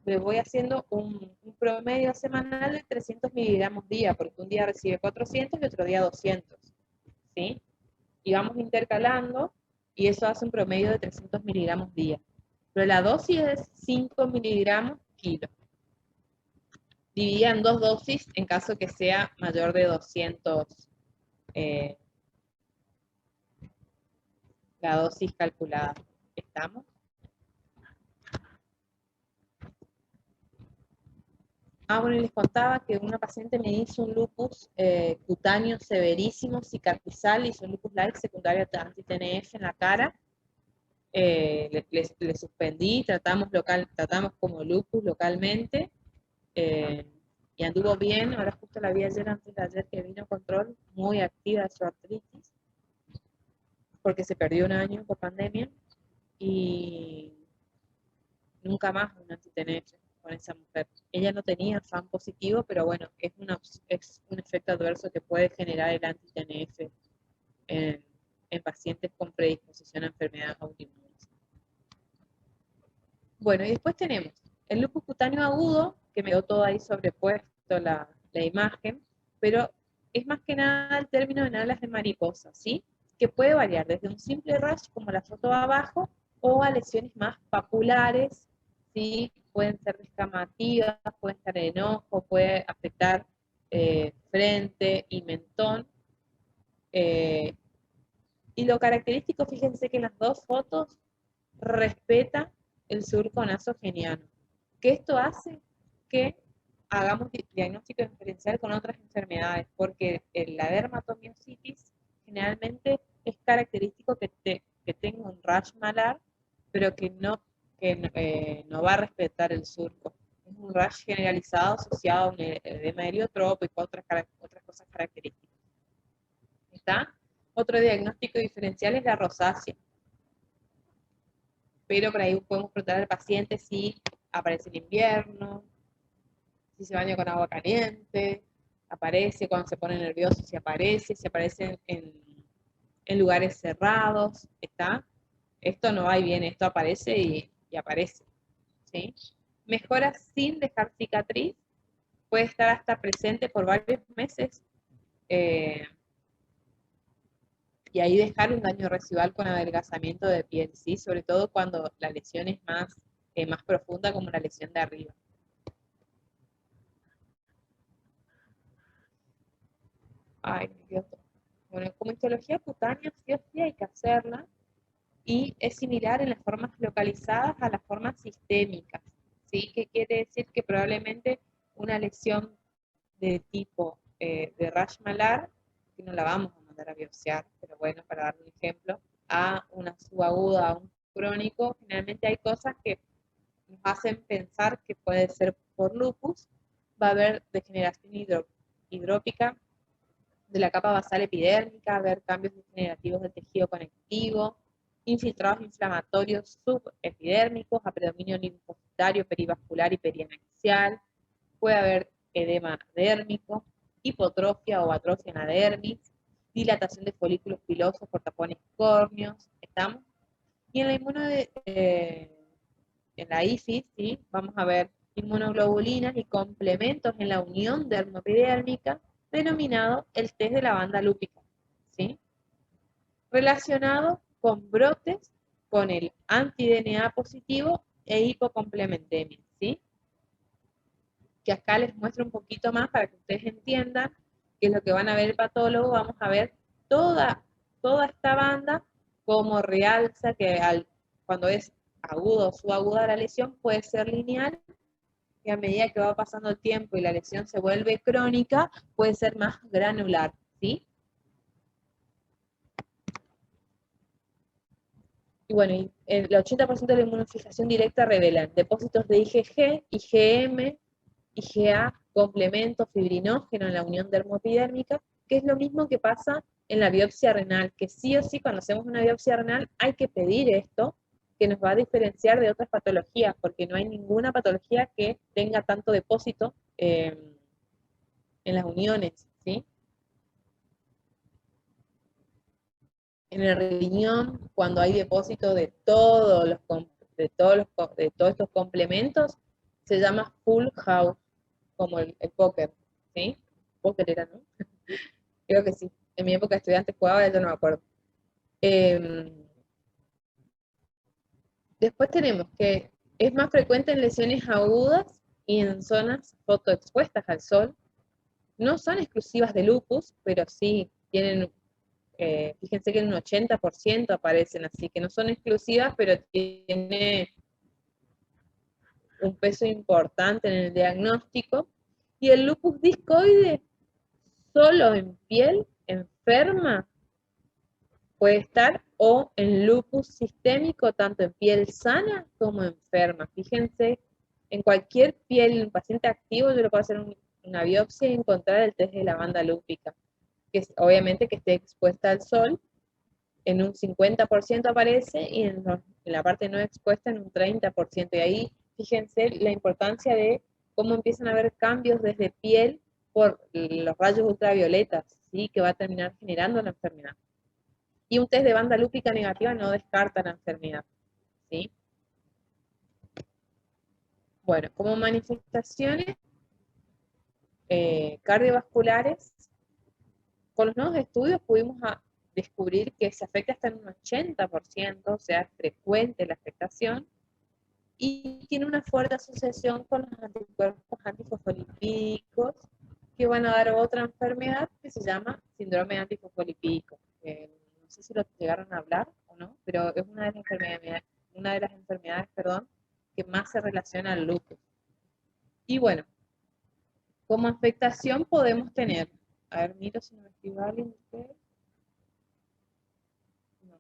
le voy haciendo un promedio semanal de 300 miligramos día, porque un día recibe 400 y otro día 200. ¿Sí? Y vamos intercalando, y eso hace un promedio de 300 miligramos día. Pero la dosis es 5 miligramos kilo. Dividida en 2 dosis en caso que sea mayor de 200 la dosis calculada. ¿Estamos? Bueno, y les contaba que una paciente me hizo un lupus cutáneo severísimo, cicatricial, hizo un lupus light secundario anti-TNF en la cara. Le suspendí, tratamos como lupus localmente, y anduvo bien. Ahora justo la vi ayer, antes de ayer, que vino control, muy activa su artritis, porque se perdió un año por pandemia, y nunca más un anti-TNF con esa mujer. Ella no tenía FAN positivo, pero bueno, es un efecto adverso que puede generar el anti-TNF en pacientes con predisposición a enfermedades autoinmunes. Bueno, y después tenemos el lupus cutáneo agudo, que me quedó todo ahí sobrepuesto la imagen, pero es más que nada el término en alas de mariposa, ¿sí? Que puede variar desde un simple rash, como la foto de abajo, o a lesiones más papulares, ¿sí? Pueden ser descamativas, pueden estar en ojo, puede afectar frente y mentón. Y lo característico, fíjense que en las dos fotos respeta el surco nasogeniano. Que esto hace que hagamos diagnóstico diferencial con otras enfermedades, porque la dermatomiositis generalmente es característico que tenga un rash malar, pero que no va a respetar el surco. Es un rash generalizado asociado a un edema heliotrópico y otras cosas características. ¿Está? Otro diagnóstico diferencial es la rosácea. Pero por ahí podemos preguntar al paciente si aparece en invierno, si se baña con agua caliente, aparece cuando se pone nervioso, si aparece en lugares cerrados, ¿está? Esto no va y viene, esto aparece y aparece, ¿sí? Mejora sin dejar cicatriz, puede estar hasta presente por varios meses, y ahí dejar un daño residual con adelgazamiento de piel, ¿sí? Sobre todo cuando la lesión es más profunda como la lesión de arriba. Ay, me quedo todo. Bueno, como histología cutánea sí o sí hay que hacerla, y es similar en las formas localizadas a las formas sistémicas, ¿sí? Que quiere decir que probablemente una lesión de tipo de rash malar, que no la vamos a mandar a biopsiar, pero bueno, para dar un ejemplo, a una subaguda, a un crónico, generalmente hay cosas que nos hacen pensar que puede ser por lupus. Va a haber degeneración hidrópica de la capa basal epidérmica, ver cambios degenerativos del tejido conectivo, infiltrados inflamatorios subepidérmicos, a predominio linfocitario, perivascular y perianaxial, puede haber edema dérmico, hipotrofia o atrofia en la dermis, dilatación de folículos pilosos por tapones córneos, ¿estamos? Y en la IFIS, ¿sí? Vamos a ver inmunoglobulinas y complementos en la unión dermopidérmica, denominado el test de la banda lúpica, ¿sí? Relacionado con brotes con el anti-DNA positivo e hipocomplementemia, ¿sí? Que acá les muestro un poquito más para que ustedes entiendan qué es lo que van a ver el patólogo. Vamos a ver toda esta banda, como realza que cuando es agudo o subaguda la lesión puede ser lineal, y a medida que va pasando el tiempo y la lesión se vuelve crónica, puede ser más granular, ¿sí? Y bueno, el 80% de la inmunofijación directa revelan depósitos de IgG, IgM, IgA, complemento fibrinógeno en la unión dermopidérmica, que es lo mismo que pasa en la biopsia renal, que sí o sí cuando hacemos una biopsia renal hay que pedir esto, que nos va a diferenciar de otras patologías, porque no hay ninguna patología que tenga tanto depósito en las uniones, ¿sí? En el riñón, cuando hay depósito de todos estos complementos, se llama full house, como el póker, ¿sí? Póker era, ¿no? Creo que sí. En mi época de estudiante jugaba, yo no me acuerdo. Después tenemos que es más frecuente en lesiones agudas y en zonas fotoexpuestas al sol. No son exclusivas de lupus, pero sí tienen, fíjense que en un 80% aparecen, así que no son exclusivas, pero tiene un peso importante en el diagnóstico. Y el lupus discoide, solo en piel enferma, puede estar, o en lupus sistémico, tanto en piel sana como enferma. Fíjense, en cualquier piel, en un paciente activo, yo le puedo hacer una biopsia y encontrar el test de la banda lúpica, que es, obviamente que esté expuesta al sol, en un 50% aparece, y en la parte no expuesta en un 30%. Y ahí, fíjense la importancia de cómo empiezan a haber cambios desde piel por los rayos ultravioletas, ¿sí? Que va a terminar generando la enfermedad. Y un test de banda lúpica negativa no descarta la enfermedad, ¿sí? Bueno, como manifestaciones cardiovasculares, con los nuevos estudios pudimos descubrir que se afecta hasta en un 80%, o sea, es frecuente la afectación, y tiene una fuerte asociación con los anticuerpos antifosfolipídicos, que van a dar otra enfermedad que se llama síndrome antifosfolipídico. No sé si lo llegaron a hablar o no, pero es una de las enfermedades, perdón, que más se relaciona al lupus. Y bueno, como afectación podemos tener, a ver, miro si no me escribo alguien de ustedes. No.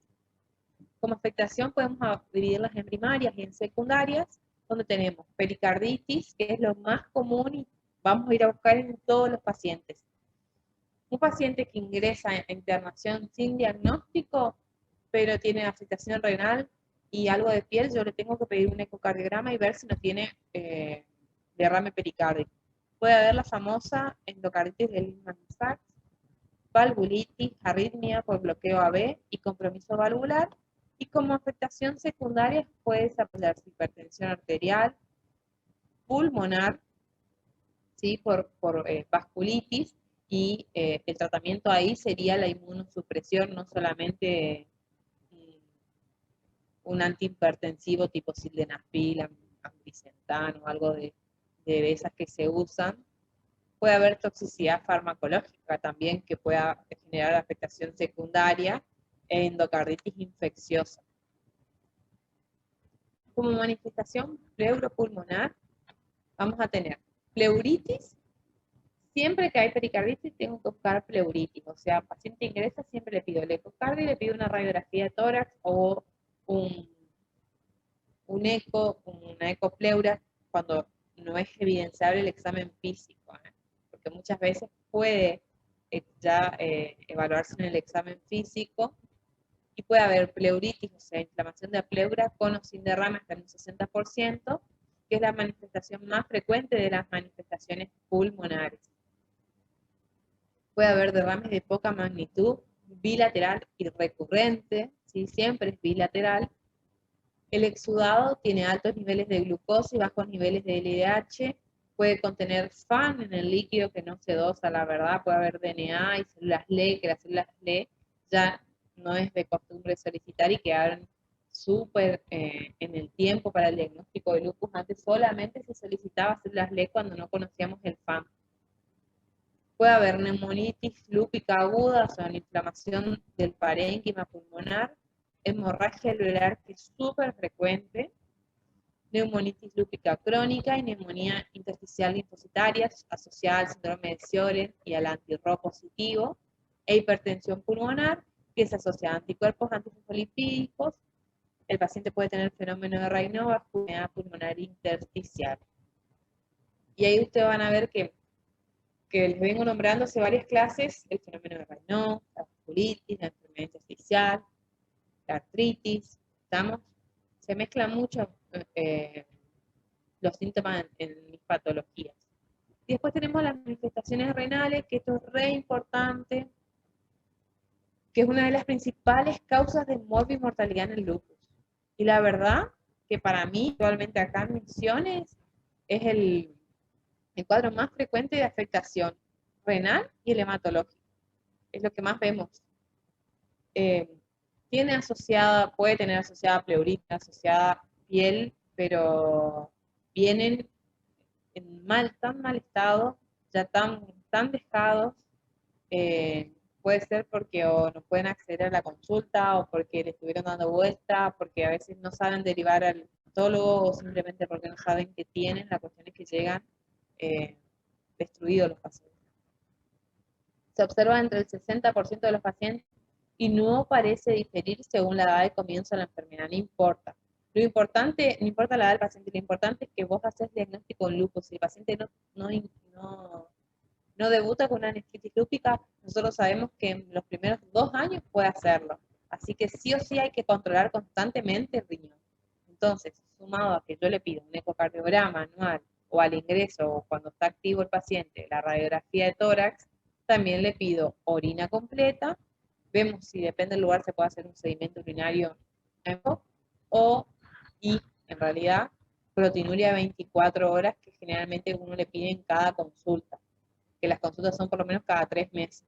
Como afectación podemos dividirlas en primarias y en secundarias, donde tenemos pericarditis, que es lo más común y vamos a ir a buscar en todos los pacientes. Un paciente que ingresa a internación sin diagnóstico, pero tiene afectación renal y algo de piel, yo le tengo que pedir un ecocardiograma y ver si no tiene derrame pericárdico. Puede haber la famosa endocarditis de Lehmann-Sachs, valvulitis, arritmia por bloqueo AB y compromiso valvular. Y como afectación secundaria puede desarrollarse hipertensión arterial, pulmonar, ¿sí? por vasculitis, y el tratamiento ahí sería la inmunosupresión, no solamente un antihipertensivo tipo sildenafil, ambrisentan o algo de esas que se usan. Puede haber toxicidad farmacológica también que pueda generar afectación secundaria e endocarditis infecciosa. Como manifestación pleuropulmonar vamos a tener pleuritis. Siempre que hay pericarditis tengo que buscar pleuritis, o sea, paciente ingresa, siempre le pido el ecocardio y le pido una radiografía de tórax o un eco, una ecopleura cuando no es evidenciable el examen físico, porque muchas veces puede ya evaluarse en el examen físico y puede haber pleuritis, o sea, inflamación de la pleura con o sin derrame hasta en un 60%, que es la manifestación más frecuente de las manifestaciones pulmonares. Puede haber derrames de poca magnitud, bilateral y recurrente, ¿sí? Siempre es bilateral. El exudado tiene altos niveles de glucosa y bajos niveles de LDH, puede contener FAN en el líquido que no se dosa, la verdad, puede haber DNA y células LE, que las células LE ya no es de costumbre solicitar y quedaron súper en el tiempo para el diagnóstico de lupus. Antes solamente se solicitaba células LE cuando no conocíamos el FAN. Puede haber neumonitis lúpica aguda, o sea, una inflamación del parénquima pulmonar, hemorragia alveolar que es súper frecuente, neumonitis lúpica crónica y neumonía intersticial linfocitaria asociada al síndrome de Sjögren y al anti-Rho positivo, e hipertensión pulmonar que se asocia a anticuerpos antifosfolipídicos. El paciente puede tener fenómeno de Raynaud, enfermedad pulmonar intersticial. Y ahí ustedes van a ver que les vengo nombrando hace varias clases, el fenómeno de Raynaud, la vasculitis, la enfermedad intersticial, la artritis, ¿estamos? Se mezclan mucho los síntomas en mis patologías. Y después tenemos las manifestaciones renales, que esto es re importante, que es una de las principales causas de muerte y mortalidad en el lupus. Y la verdad que para mí, actualmente acá en Misiones, es el cuadro más frecuente de afectación renal y el hematológico. Es lo que más vemos. Puede tener asociada pleuritis, asociada piel, pero vienen en tan mal estado, ya tan dejados, puede ser porque o no pueden acceder a la consulta, o porque le estuvieron dando vuelta, porque a veces no saben derivar al oncólogo, o simplemente porque no saben qué tienen. La cuestión es que llegan destruidos los pacientes. Se observa entre el 60% de los pacientes y no parece diferir según la edad de comienzo de la enfermedad, no importa. Lo importante, no importa la edad del paciente, lo importante es que vos haces diagnóstico de lupus. Si el paciente no debuta con una nefritis lúpica, nosotros sabemos que en los primeros 2 años puede hacerlo. Así que sí o sí hay que controlar constantemente el riñón. Entonces, sumado a que yo le pido un ecocardiograma anual o al ingreso o cuando está activo el paciente, la radiografía de tórax, también le pido orina completa. Vemos si depende del lugar se puede hacer un sedimento urinario y en realidad proteinuria 24 horas que generalmente uno le pide en cada consulta, que las consultas son por lo menos cada 3 meses.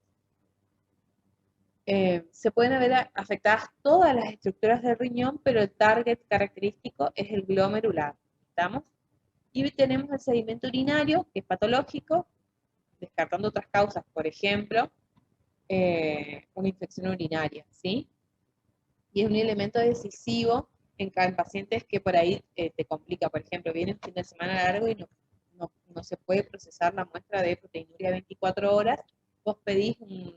Se pueden ver afectadas todas las estructuras del riñón, pero el target característico es el glomerular. ¿Estamos? Y tenemos el sedimento urinario, que es patológico, descartando otras causas, por ejemplo, una infección urinaria, ¿sí? Y es un elemento decisivo en pacientes que por ahí te complica, por ejemplo, viene un fin de semana largo y no se puede procesar la muestra de proteinuria 24 horas, vos pedís un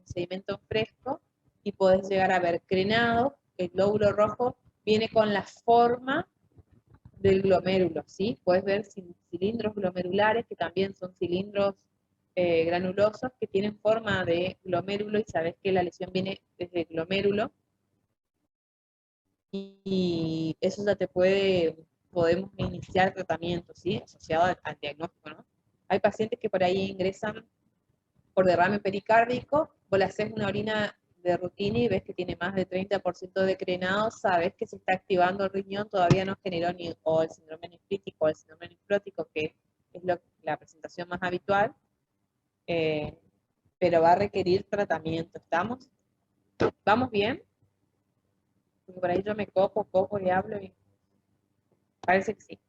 sedimento fresco y podés llegar a ver crenado, el glóbulo rojo viene con la forma del glomérulo, ¿sí? Puedes ver cilindros glomerulares, que también son cilindros granulosos, que tienen forma de glomérulo, y sabes que la lesión viene desde el glomérulo, y eso ya podemos iniciar tratamiento, ¿sí? Asociado al diagnóstico, ¿no? Hay pacientes que por ahí ingresan por derrame pericárdico, vos le haces una orina de rutina y ves que tiene más de 30% de crenado, sabes que se está activando el riñón, todavía no generó ni o el síndrome nefrítico o el síndrome nefrótico, que es la presentación más habitual, eh, pero va a requerir tratamiento. ¿Estamos? ¿Vamos bien? Porque por ahí yo me copo y hablo y parece que sí.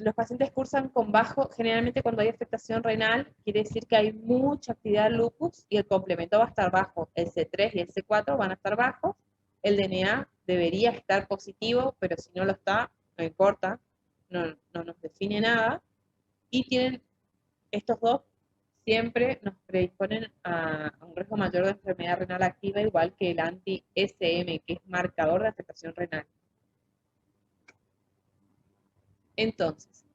Los pacientes cursan con bajo, generalmente cuando hay afectación renal, quiere decir que hay mucha actividad lupus y el complemento va a estar bajo. El C3 y el C4 van a estar bajos. El DNA debería estar positivo, pero si no lo está, no importa, no nos define nada. Y tienen estos dos, siempre nos predisponen a un riesgo mayor de enfermedad renal activa, igual que el anti-SM, que es marcador de afectación renal. Entonces,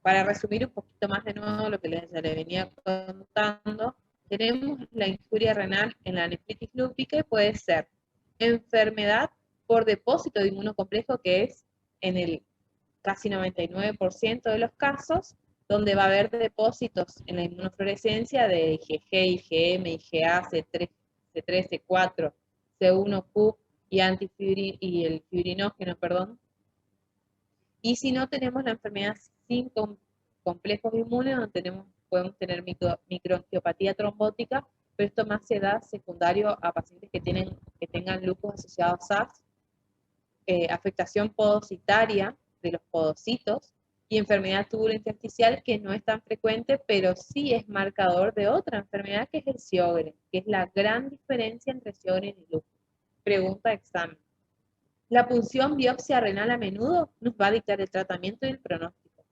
para resumir un poquito más de nuevo lo que les venía contando, tenemos la injuria renal en la nefritis lúpica y puede ser enfermedad por depósito de inmunocomplejo, que es en el casi 99% de los casos, donde va a haber depósitos en la inmunofluorescencia de IgG, IgM, IgA, C3, C4, C1Q y el fibrinógeno, perdón. Y si no, tenemos la enfermedad sin complejos inmunes, donde podemos tener microangiopatía trombótica, pero esto más se da secundario a pacientes que tengan lupus asociado a SARS, afectación podocitaria de los podocitos y enfermedad tubulointersticial, que no es tan frecuente, pero sí es marcador de otra enfermedad, que es el Sjögren, que es la gran diferencia entre Sjögren y lupus. Pregunta de examen. La punción biopsia renal a menudo nos va a dictar el tratamiento y el pronóstico.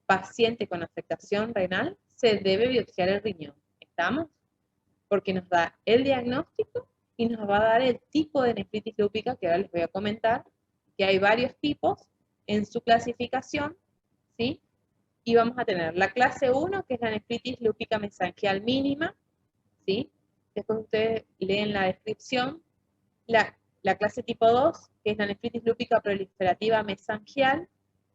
Paciente con afectación renal, se debe biopsiar el riñón. ¿Estamos? Porque nos da el diagnóstico y nos va a dar el tipo de nefritis lúpica, que ahora les voy a comentar, que hay varios tipos en su clasificación, ¿sí? Y vamos a tener la clase 1, que es la nefritis lúpica mesangial mínima, ¿sí? Después ustedes leen la descripción. La clase tipo 2, que es la nefritis lúpica proliferativa mesangial,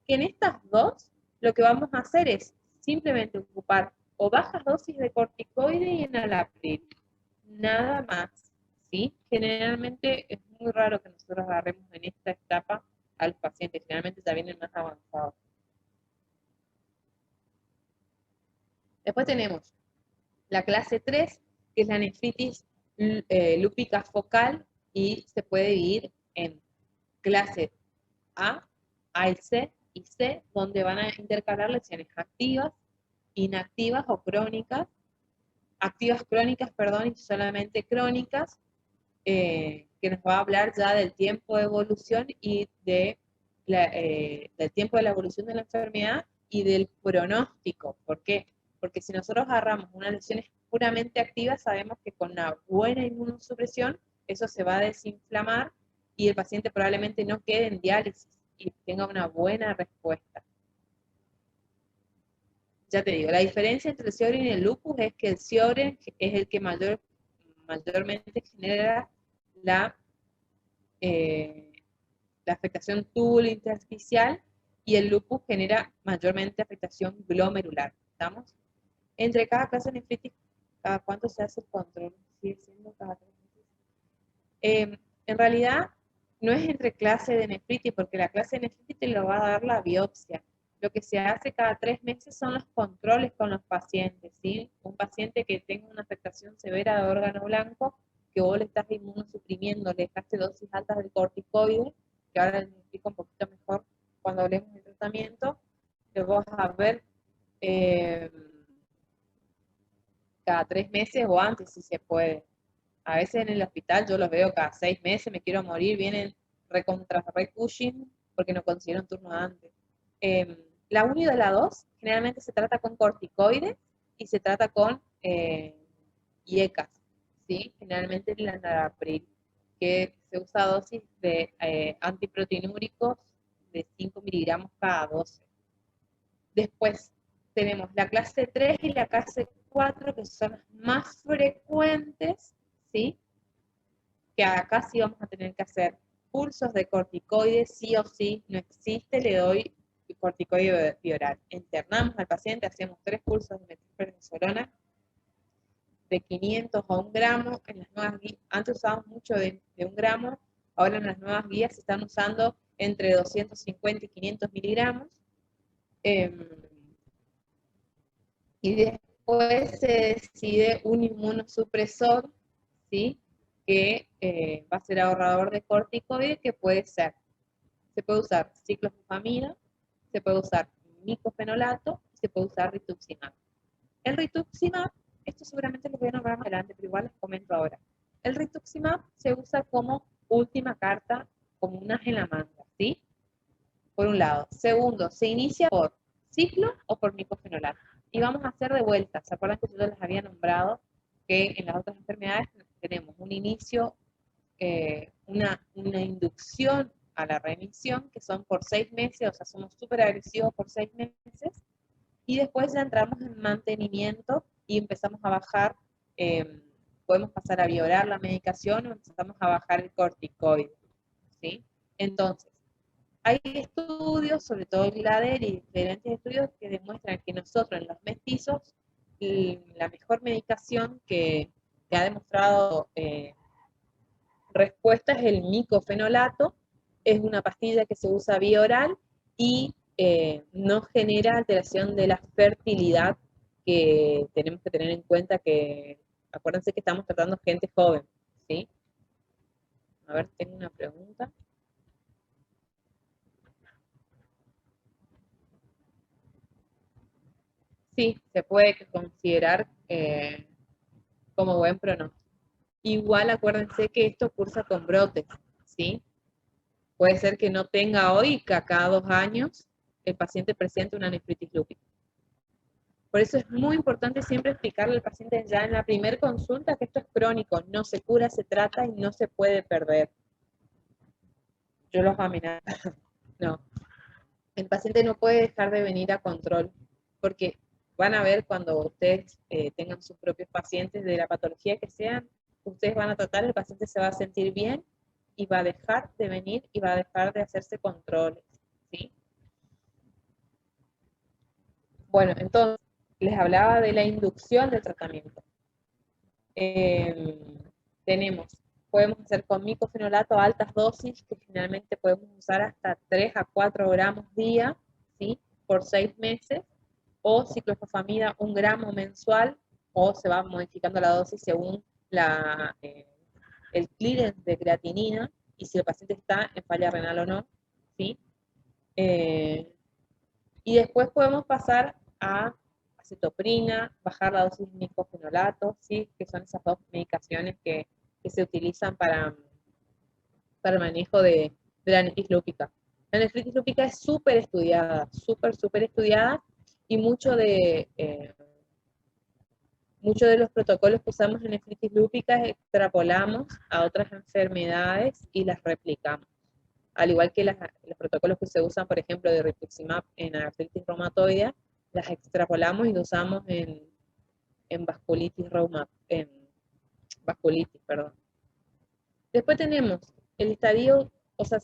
que en estas dos lo que vamos a hacer es simplemente ocupar o bajas dosis de corticoide y enalapril, nada más, ¿sí? Generalmente es muy raro que nosotros agarremos en esta etapa a los pacientes, generalmente ya vienen más avanzados. Después tenemos la clase 3, que es la nefritis lúpica focal, y se puede dividir en clase A y C, donde van a intercalar lesiones activas, inactivas o crónicas, activas crónicas, perdón, y solamente crónicas, que nos va a hablar ya del tiempo de evolución y del tiempo de la evolución de la enfermedad y del pronóstico. ¿Por qué? Porque si nosotros agarramos unas lesiones puramente activas, sabemos que con una buena inmunosupresión eso se va a desinflamar y el paciente probablemente no quede en diálisis y tenga una buena respuesta. Ya te digo, la diferencia entre el Sjögren y el lupus es que el Sjögren es el que mayormente genera la afectación tubulointersticial, y el lupus genera mayormente afectación glomerular. ¿Estamos? Entre cada clase de nefritis, ¿cada cuánto se hace el control? ¿Sigue siendo cada 3 meses? En realidad, no es entre clase de nefritis, porque la clase de nefritis te lo va a dar la biopsia. Lo que se hace cada 3 meses son los controles con los pacientes, ¿sí? Un paciente que tenga una afectación severa de órgano blanco, que vos le estás inmunosuprimiendo, le dejaste dosis altas de corticoide, que ahora les explico un poquito mejor cuando hablemos del tratamiento, que vos vas a ver cada 3 meses o antes si se puede. A veces en el hospital yo los veo cada 6 meses, me quiero morir, vienen recontra pushing porque no consiguieron turno antes. La 1 y la 2 generalmente se trata con corticoides y se trata con IECAS, ¿sí? Generalmente el enalapril, que se usa dosis de antiproteinúricos de 5 miligramos cada 12. Después tenemos la clase 3 y la clase 4, que son las más frecuentes, ¿sí? Que acá sí vamos a tener que hacer pulsos de corticoides, sí o sí, no existe, le doy corticoide bioral. Internamos al paciente, hacemos 3 pulsos de metilprednisolona de 500 a 1 gramo. En las nuevas guías, antes usábamos mucho de 1 gramo, ahora en las nuevas guías se están usando entre 250 y 500 miligramos. Y después se decide un inmunosupresor, ¿sí? Que va a ser ahorrador de corticoides, que puede ser, se puede usar ciclofosfamida, se puede usar micofenolato, se puede usar rituximab. El rituximab, esto seguramente lo voy a nombrar más adelante, pero igual les comento ahora. El rituximab se usa como última carta, como un as en la manga, ¿sí? Por un lado. Segundo, se inicia por ciclo o por micofenolato. Y vamos a hacer de vuelta. ¿Se acuerdan que yo les había nombrado que en las otras enfermedades tenemos un inicio, una inducción a la remisión, que son por 6 meses, o sea, somos súper agresivos por 6 meses, y después ya entramos en mantenimiento y empezamos a bajar, podemos pasar a violar la medicación o empezamos a bajar el corticoide, ¿sí? Entonces, hay estudios, sobre todo el GLADER y diferentes estudios que demuestran que nosotros en los mestizos, la mejor medicación que ha demostrado respuesta es el micofenolato. Es una pastilla que se usa vía oral y no genera alteración de la fertilidad, que tenemos que tener en cuenta que, acuérdense que estamos tratando gente joven, ¿sí? A ver, tengo una pregunta. Sí, se puede considerar como buen pronóstico. Igual acuérdense que esto cursa con brotes, ¿sí? Puede ser que no tenga hoy y que a cada 2 años el paciente presente una nefritis lúpica. Por eso es muy importante siempre explicarle al paciente ya en la primera consulta que esto es crónico, no se cura, se trata y no se puede perder. Yo los amenazo. No. El paciente no puede dejar de venir a control, porque van a ver cuando ustedes tengan sus propios pacientes de la patología que sean, ustedes van a tratar, el paciente se va a sentir bien y va a dejar de venir y va a dejar de hacerse controles, ¿sí? Bueno, entonces, les hablaba de la inducción del tratamiento. Podemos hacer con micofenolato a altas dosis, que generalmente podemos usar hasta 3 a 4 gramos día, ¿sí? Por 6 meses, o ciclofosfamida 1 gramo mensual, o se va modificando la dosis según el clearance de creatinina y si el paciente está en falla renal o no, ¿sí? Y después podemos pasar a acetoprina, bajar la dosis de micofenolato, ¿sí? Que son esas dos medicaciones que se utilizan para el manejo de la nefritis lúpica. La nefritis lúpica es súper estudiada, súper estudiada, y muchos de los protocolos que usamos en nefritis lúpica extrapolamos a otras enfermedades y las replicamos. Al igual que los protocolos que se usan, por ejemplo, de rituximab en artritis reumatoidea, las extrapolamos y los usamos en vasculitis perdón. Después tenemos el estadio, o sea,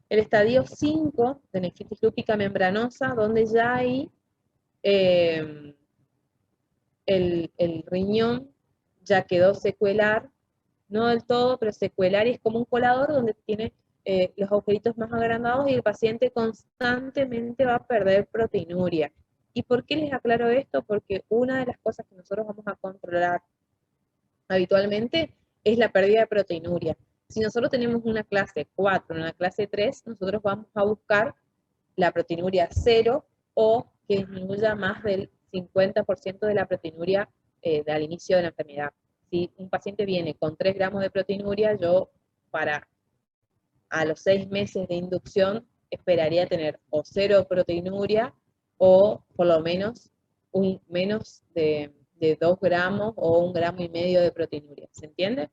el estadio 5 de nefritis lúpica membranosa, donde ya hay el riñón ya quedó secuelar, no del todo, pero secuelar, y es como un colador donde tiene los agujeritos más agrandados y el paciente constantemente va a perder proteinuria. ¿Y por qué les aclaro esto? Porque una de las cosas que nosotros vamos a controlar habitualmente es la pérdida de proteinuria. Si nosotros tenemos una clase 4, una clase 3, nosotros vamos a buscar la proteinuria 0 o que disminuya más del 50% de la proteinuria al inicio de la enfermedad, si un paciente viene con 3 gramos de proteinuria, yo a los 6 meses de inducción esperaría tener o 0 proteinuria o por lo menos menos de 2 gramos o 1,5 gramos de proteinuria. ¿Se entiende?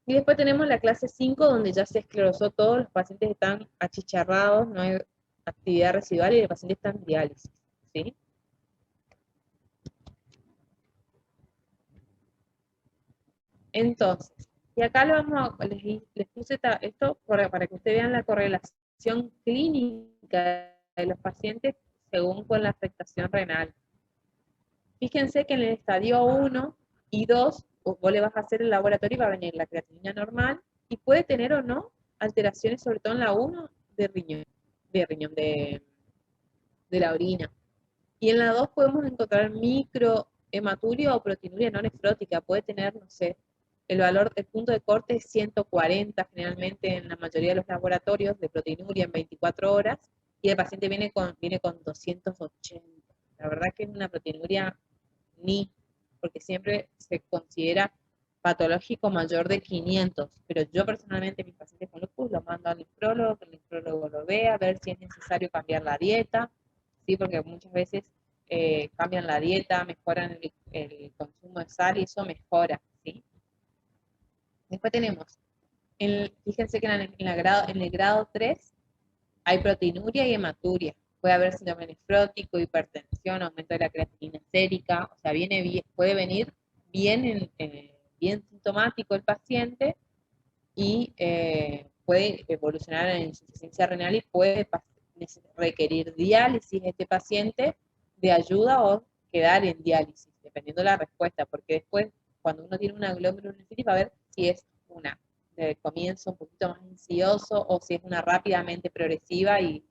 Y después tenemos la clase 5, donde ya se esclerosó todo, los pacientes están achicharrados, no hay actividad residual y el paciente está en diálisis. ¿Sí? Entonces, y acá les puse esto para que ustedes vean la correlación clínica de los pacientes según con la afectación renal. Fíjense que en el estadio 1 y 2, vos le vas a hacer el laboratorio y va a venir la creatinina normal y puede tener o no alteraciones, sobre todo en la 1 de la orina. Y en la 2 podemos encontrar microhematuria o proteinuria no nefrótica. Puede tener, no sé, el punto de corte es 140 generalmente en la mayoría de los laboratorios de proteinuria en 24 horas y el paciente viene con 280. La verdad que es una proteinuria porque siempre se considera patológico mayor de 500, pero yo personalmente mis pacientes con lupus los mando al nefrólogo, que el nefrólogo lo vea, a ver si es necesario cambiar la dieta, ¿sí? Porque muchas veces cambian la dieta, mejoran el consumo de sal y eso mejora, ¿sí? Después tenemos, fíjense que en el grado 3 hay proteinuria y hematuria. Puede haber síndrome nefrótico, hipertensión, aumento de la creatinina sérica, o sea, puede venir bien, bien sintomático el paciente y puede evolucionar en insuficiencia renal y puede requerir diálisis este paciente de ayuda o quedar en diálisis, dependiendo de la respuesta, porque después, cuando uno tiene una glomerulonefritis, va a ver si es una de comienzo un poquito más insidioso o si es una rápidamente progresiva y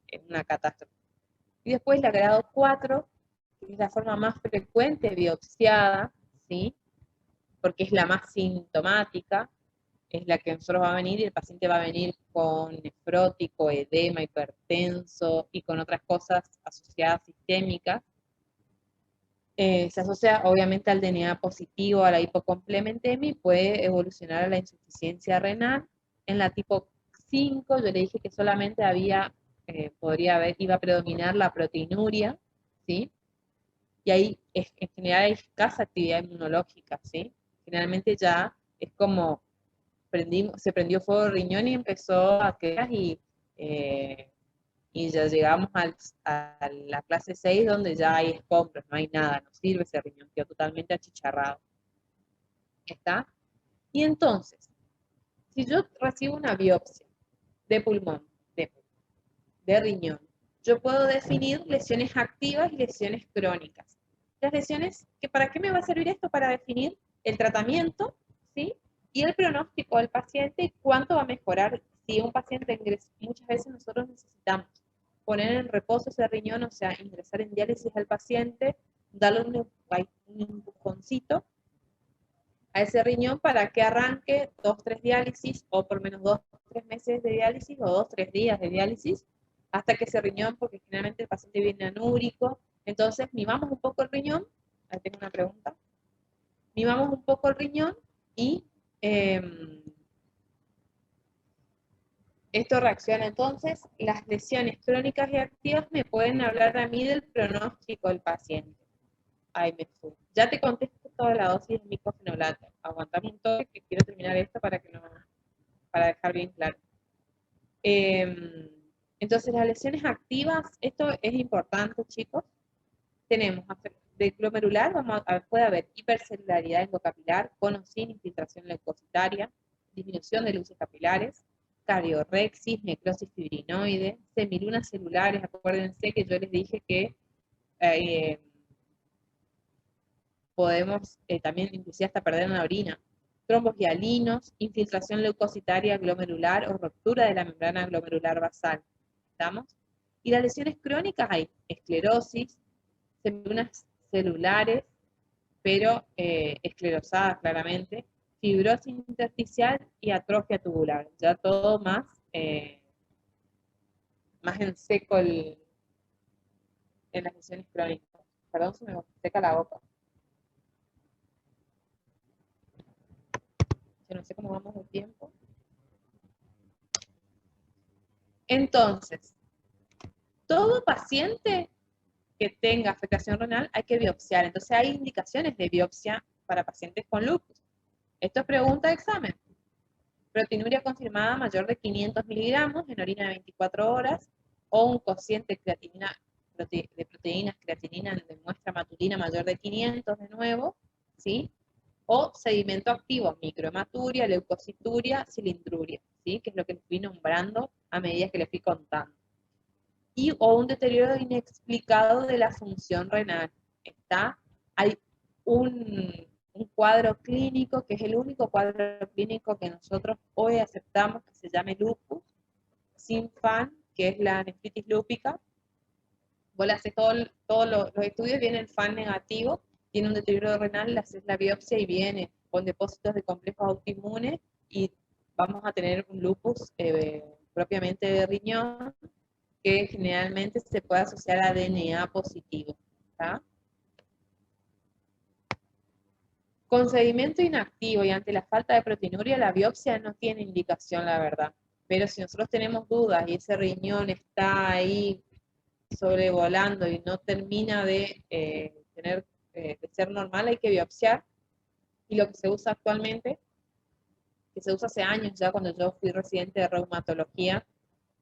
es una catástrofe. Y después la grado 4, que es la forma más frecuente biopsiada, ¿sí? Porque es la más sintomática, es la que nosotros va a venir y el paciente va a venir con nefrótico, edema, hipertenso y con otras cosas asociadas sistémicas. Se asocia obviamente al DNA positivo, a la hipocomplementemia y puede evolucionar a la insuficiencia renal. En la tipo 5 yo le dije que solamente iba a predominar la proteinuria, ¿sí? Y ahí en general hay escasa actividad inmunológica, ¿sí? Generalmente ya es como se prendió fuego el riñón y empezó a quedar y ya llegamos a la clase 6 donde ya hay escombros, no hay nada, no sirve ese riñón, quedó totalmente achicharrado. ¿Está? Y entonces, si yo recibo una biopsia de pulmón, de riñón, yo puedo definir lesiones activas y lesiones crónicas. Las lesiones, ¿para qué me va a servir esto? Para definir el tratamiento, ¿sí? Y el pronóstico del paciente y cuánto va a mejorar si un paciente ingresa. Muchas veces nosotros necesitamos poner en reposo ese riñón, o sea, ingresar en diálisis al paciente, darle un empujoncito a ese riñón para que arranque 2-3 diálisis o por lo menos 2-3 meses de diálisis o 2-3 días de diálisis hasta que ese riñón, porque generalmente el paciente viene anúrico, entonces mimamos un poco el riñón, ahí tengo una pregunta, mimamos un poco el riñón y esto reacciona entonces, las lesiones crónicas y activas me pueden hablar a mí del pronóstico del paciente. Ay, me fui. Ya te contesto toda la dosis de micofenolato. Aguantame un toque que quiero terminar esto para dejar bien claro. Entonces, las lesiones activas, esto es importante, chicos. Tenemos de glomerular, puede haber hipercelularidad endocapilar, con o sin infiltración leucocitaria, disminución de luces capilares, cardiorrexis, necrosis fibrinoide, semilunas celulares. Acuérdense que yo les dije que podemos también inclusive hasta perder una orina. Trombos hialinos, infiltración leucocitaria glomerular o ruptura de la membrana glomerular basal. ¿Estamos? Y las lesiones crónicas hay esclerosis, semilunas celulares, pero esclerosadas claramente, fibrosis intersticial y atrofia tubular. Ya todo más en seco en las lesiones crónicas. Perdón, se me seca la boca. Yo no sé cómo vamos de tiempo. Entonces, todo paciente que tenga afectación renal hay que biopsiar. Entonces hay indicaciones de biopsia para pacientes con lupus. Esto es pregunta de examen. Proteinuria confirmada mayor de 500 miligramos en orina de 24 horas o un cociente de proteínas creatinina de muestra matutina mayor de 500 de nuevo, ¿sí? O sedimento activo, microhematuria, leucocituria, cilindruria, ¿sí? Que es lo que les fui nombrando a medida que les fui contando. O un deterioro inexplicado de la función renal. Hay un cuadro clínico, que es el único cuadro clínico que nosotros hoy aceptamos, que se llame lupus, sin FAN, que es la nefritis lúpica. Vos le haces todos los estudios, viene el FAN negativo, tiene un deterioro renal, le haces la biopsia y viene con depósitos de complejos autoinmunes y vamos a tener un lupus propiamente de riñón, que generalmente se puede asociar a DNA positivo. ¿Tá? Con sedimento inactivo y ante la falta de proteinuria, la biopsia no tiene indicación, la verdad. Pero si nosotros tenemos dudas y ese riñón está ahí sobrevolando y no termina de de ser normal, hay que biopsiar. Y lo que se usa actualmente, que se usa hace años ya, cuando yo fui residente de reumatología,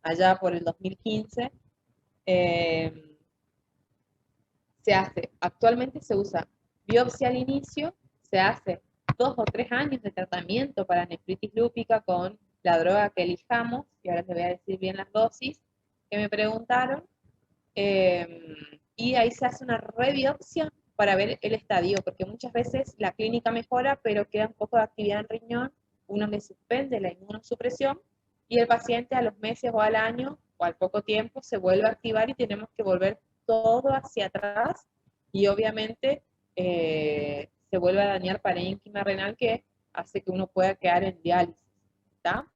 allá por el 2015, actualmente se usa biopsia al inicio, se hace 2 o 3 años de tratamiento para nefritis lúpica con la droga que elijamos, y ahora les voy a decir bien las dosis que me preguntaron, y ahí se hace una rebiopsia para ver el estadio, porque muchas veces la clínica mejora, pero queda un poco de actividad en riñón, uno le suspende la inmunosupresión, y el paciente a los meses o al año, o al poco tiempo, se vuelve a activar y tenemos que volver todo hacia atrás, y obviamente se vuelve a dañar parénquima renal, que hace que uno pueda quedar en diálisis, ¿está?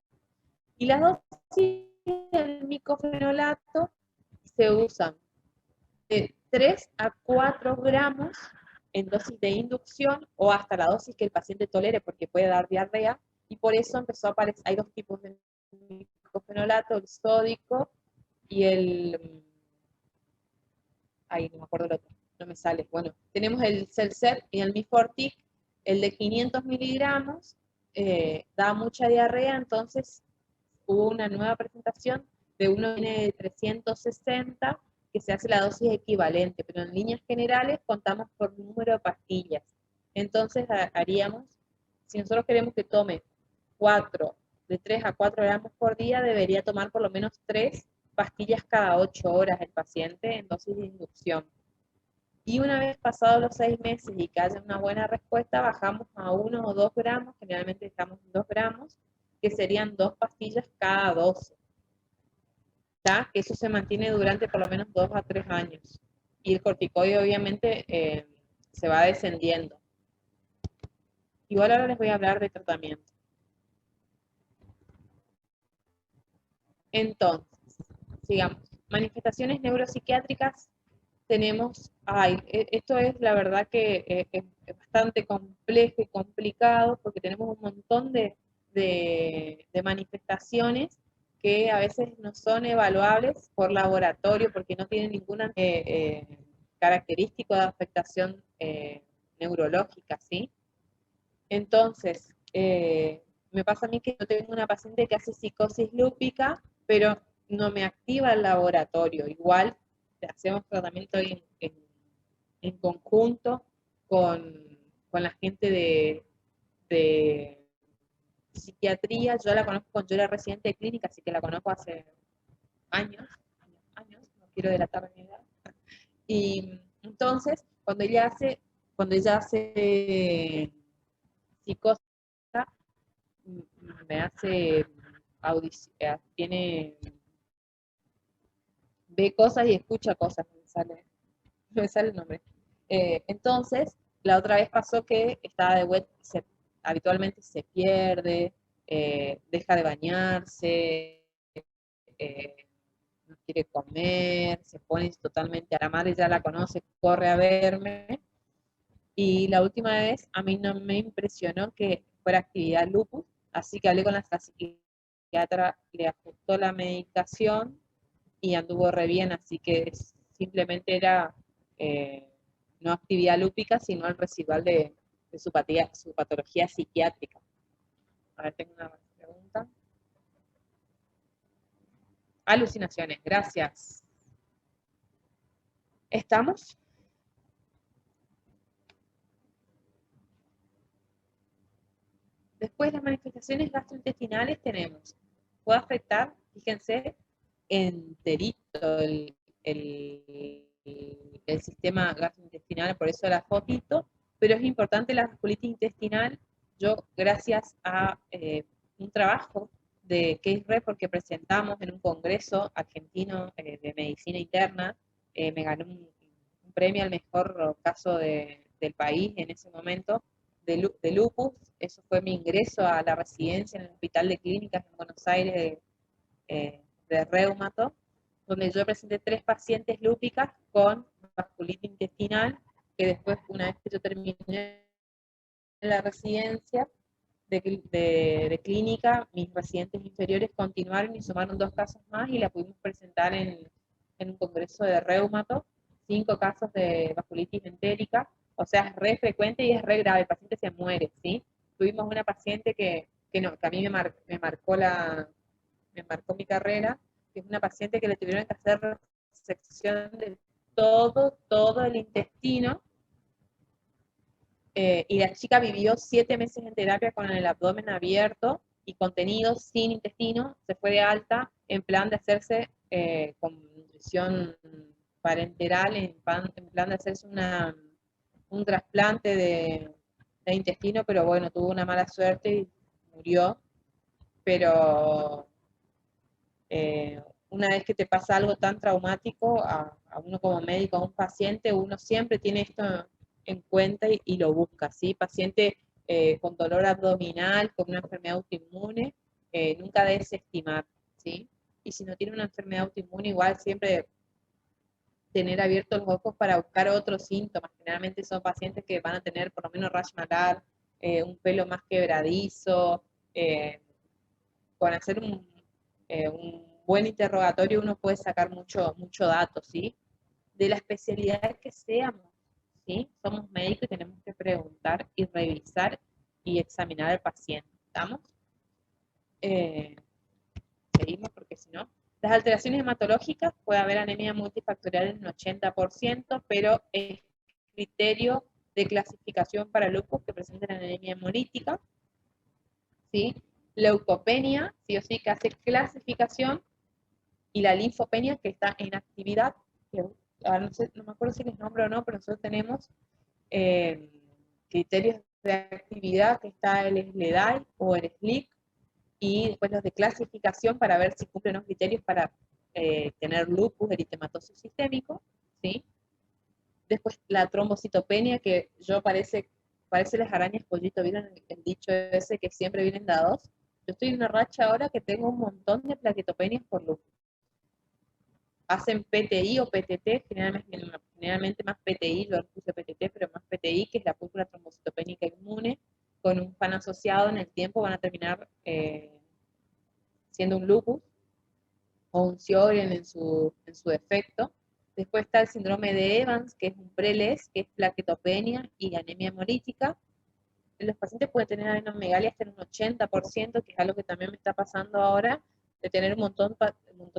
Y las dosis del micofenolato se usan de 3 a 4 gramos en dosis de inducción o hasta la dosis que el paciente tolere, porque puede dar diarrea, y por eso empezó a aparecer, hay 2 tipos de micofenolato, el sódico y no me acuerdo el otro, no me sale. Bueno, tenemos el Celcet y el Mifortic, el de 500 miligramos, da mucha diarrea, entonces hubo una nueva presentación de uno de 360, que se hace la dosis equivalente, pero en líneas generales contamos por número de pastillas. Entonces haríamos, si nosotros queremos que tome de 3 a 4 gramos por día, debería tomar por lo menos 3 pastillas cada 8 horas el paciente en dosis de inducción. Y una vez pasados los 6 meses y que haya una buena respuesta, bajamos a 1 o 2 gramos, generalmente estamos en 2 gramos, que serían 2 pastillas cada 12. ¿Tá? Que eso se mantiene durante por lo menos 2 a 3 años. Y el corticoide obviamente se va descendiendo. Igual ahora les voy a hablar de tratamiento. Entonces, sigamos. Manifestaciones neuropsiquiátricas tenemos, esto es la verdad que es bastante complejo y complicado, porque tenemos un montón de manifestaciones que a veces no son evaluables por laboratorio, porque no tienen ninguna característica de afectación neurológica, ¿sí? Entonces, me pasa a mí que yo tengo una paciente que hace psicosis lúpica, pero no me activa el laboratorio. Igual hacemos tratamiento en conjunto con la gente de psiquiatría. Yo la conozco, yo era residente de clínica, así que la conozco hace años, no quiero delatar mi edad. Y entonces, cuando ella hace psicosis, me hace ve cosas y escucha cosas, no me sale el nombre. Entonces, la otra vez pasó que estaba de web, habitualmente se pierde, deja de bañarse, no quiere comer, se pone totalmente a la madre, ya la conoce, corre a verme. Y la última vez a mí no me impresionó que fuera actividad lupus, así que hablé con la psiquiatra, le ajustó la medicación y anduvo re bien, así que simplemente era no actividad lúpica, sino el residual de su patología psiquiátrica. A ver, tengo una pregunta. Alucinaciones, gracias. ¿Estamos? Después, las manifestaciones gastrointestinales tenemos. Puede afectar, fíjense, enterito el sistema gastrointestinal, por eso la fotito, pero es importante la colitis intestinal. Yo, gracias a un trabajo de Case Report que presentamos en un congreso argentino de medicina interna, me gané un premio al mejor caso del país en ese momento, de lupus. Eso fue mi ingreso a la residencia en el Hospital de Clínicas en Buenos Aires de reumato, donde yo presenté 3 pacientes lúpicas con vasculitis intestinal, que después, una vez que yo terminé la residencia de clínica, mis residentes inferiores continuaron y sumaron 2 casos más y la pudimos presentar en un congreso de reumato, 5 casos de vasculitis entérica, o sea, es re frecuente y es re grave, el paciente se muere, ¿sí? Tuvimos una paciente que a mí me marcó mi carrera, que es una paciente que le tuvieron que hacer sección de todo el intestino, y la chica vivió 7 meses en terapia con el abdomen abierto y contenido sin intestino, se fue de alta en plan de hacerse con nutrición parenteral, en plan de hacerse un trasplante de intestino, pero bueno, tuvo una mala suerte y murió, pero una vez que te pasa algo tan traumático a uno como médico, a un paciente, uno siempre tiene esto en cuenta y lo busca, ¿sí? Paciente con dolor abdominal, con una enfermedad autoinmune, nunca desestimar, ¿sí? Y si no tiene una enfermedad autoinmune, igual siempre tener abiertos los ojos para buscar otros síntomas. Generalmente son pacientes que van a tener por lo menos rash malar, un pelo más quebradizo, con hacer un buen interrogatorio uno puede sacar mucho dato, ¿sí? De la especialidad que seamos, ¿sí? Somos médicos y tenemos que preguntar y revisar y examinar al paciente, ¿estamos? Seguimos porque si no. Las alteraciones hematológicas, puede haber anemia multifactorial en un 80%, pero es criterio de clasificación para lupus que presentan anemia hemolítica, ¿sí? Leucopenia, sí o sí, que hace clasificación, y la linfopenia, que está en actividad, que ahora no me acuerdo si les nombro o no, pero nosotros tenemos criterios de actividad, que está el SLEDAI o el SLIC, y después los de clasificación para ver si cumplen los criterios para tener lupus eritematoso sistémico, ¿sí? Después la trombocitopenia, que parece las arañas pollito, ¿vieron el dicho ese que siempre vienen dados? Yo estoy en una racha ahora que tengo un montón de plaquetopenias por lupus. Hacen PTI o PTT, generalmente más PTI, yo puse PTT, pero más PTI, que es la púrpura trombocitopénica inmune, con un pan asociado en el tiempo van a terminar siendo un lupus o un Sjögren en su defecto. Después está el síndrome de Evans, que es un preles, que es plaquetopenia y anemia hemolítica. Los pacientes pueden tener adenomegalia hasta en un 80%, que es algo que también me está pasando ahora, de tener un montón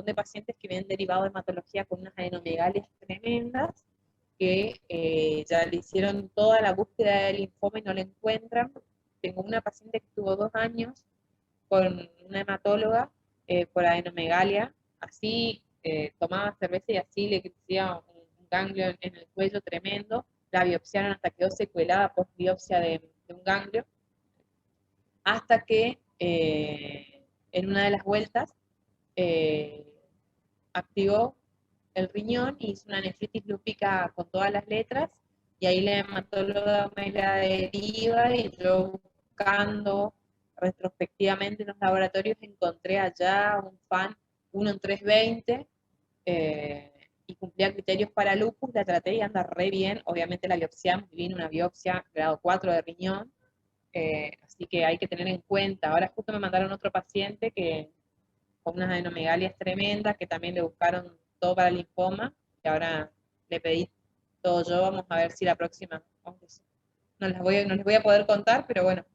de pacientes que vienen derivados de hematología con unas adenomegalias tremendas, que ya le hicieron toda la búsqueda del linfoma y no le encuentran. Tengo una paciente que tuvo 2 años con una hematóloga por adenomegalia, así tomaba cerveza y así le crecía un ganglio en el cuello tremendo, la biopsiaron hasta quedó secuelada por biopsia de un ganglio, hasta que en una de las vueltas activó el riñón y hizo una nefritis lúpica con todas las letras, y ahí la hematóloga me la deriva y yo buscando retrospectivamente en los laboratorios encontré allá un FAN 1 en 320 y cumplía criterios para lupus, la traté y anda re bien, obviamente la biopsia, vino una biopsia grado 4 de riñón, Así que hay que tener en cuenta. Ahora justo me mandaron otro paciente que con unas adenomegalias tremendas, que también le buscaron todo para linfoma, y ahora le pedí todo yo. Vamos a ver si la próxima, no les voy a poder contar, pero bueno,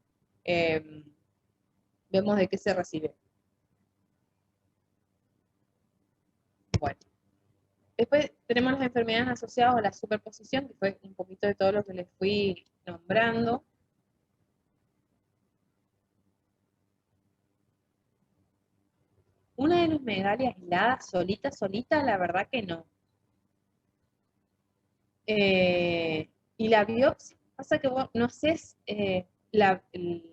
vemos de qué se recibe. Bueno. Después tenemos las enfermedades asociadas a la superposición, que fue un poquito de todo lo que les fui nombrando. Una adenomagalia aislada, solita, la verdad que no. Y la biopsia, pasa que vos no sé, la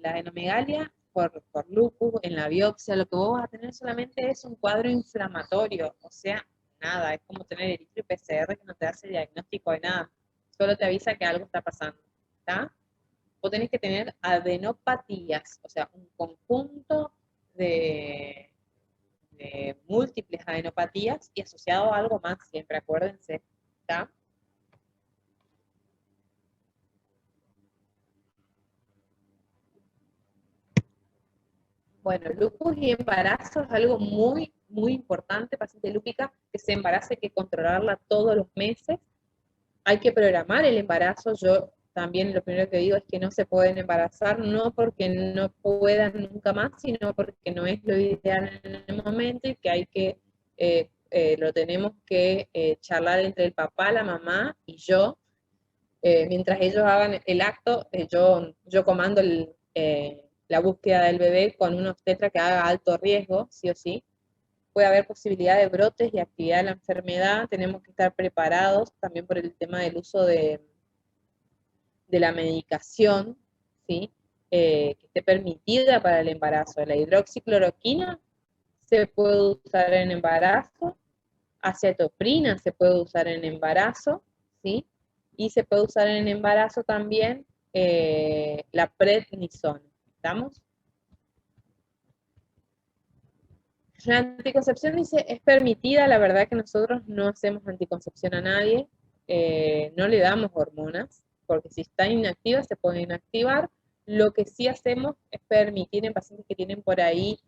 adenomagalia por lupus, en la biopsia, lo que vos vas a tener solamente es un cuadro inflamatorio, o sea, nada, es como tener eritro y PCR que no te hace diagnóstico de nada, solo te avisa que algo está pasando, ¿está? Vos tenés que tener adenopatías, o sea, un conjunto de múltiples adenopatías y asociado a algo más siempre, acuérdense, ¿está? Bueno, lupus y embarazo es algo muy, muy importante, paciente lúpica, que se embarace, hay que controlarla todos los meses, hay que programar el embarazo. Yo también lo primero que digo es que no se pueden embarazar, no porque no puedan nunca más, sino porque no es lo ideal en el momento y que hay que, lo tenemos que charlar entre el papá, la mamá y yo. Mientras ellos hagan el acto, yo comando la búsqueda del bebé con un obstetra que haga alto riesgo, sí o sí. Puede haber posibilidad de brotes y actividad de la enfermedad, tenemos que estar preparados también por el tema del uso de la medicación, ¿sí? Que esté permitida para el embarazo. La hidroxicloroquina se puede usar en embarazo, acetoprina se puede usar en embarazo, ¿sí? Y se puede usar en embarazo también la prednisona, ¿estamos? La anticoncepción dice, es permitida, la verdad que nosotros no hacemos anticoncepción a nadie, no le damos hormonas, porque si está inactiva se puede inactivar. Lo que sí hacemos es permitir en pacientes que tienen por ahí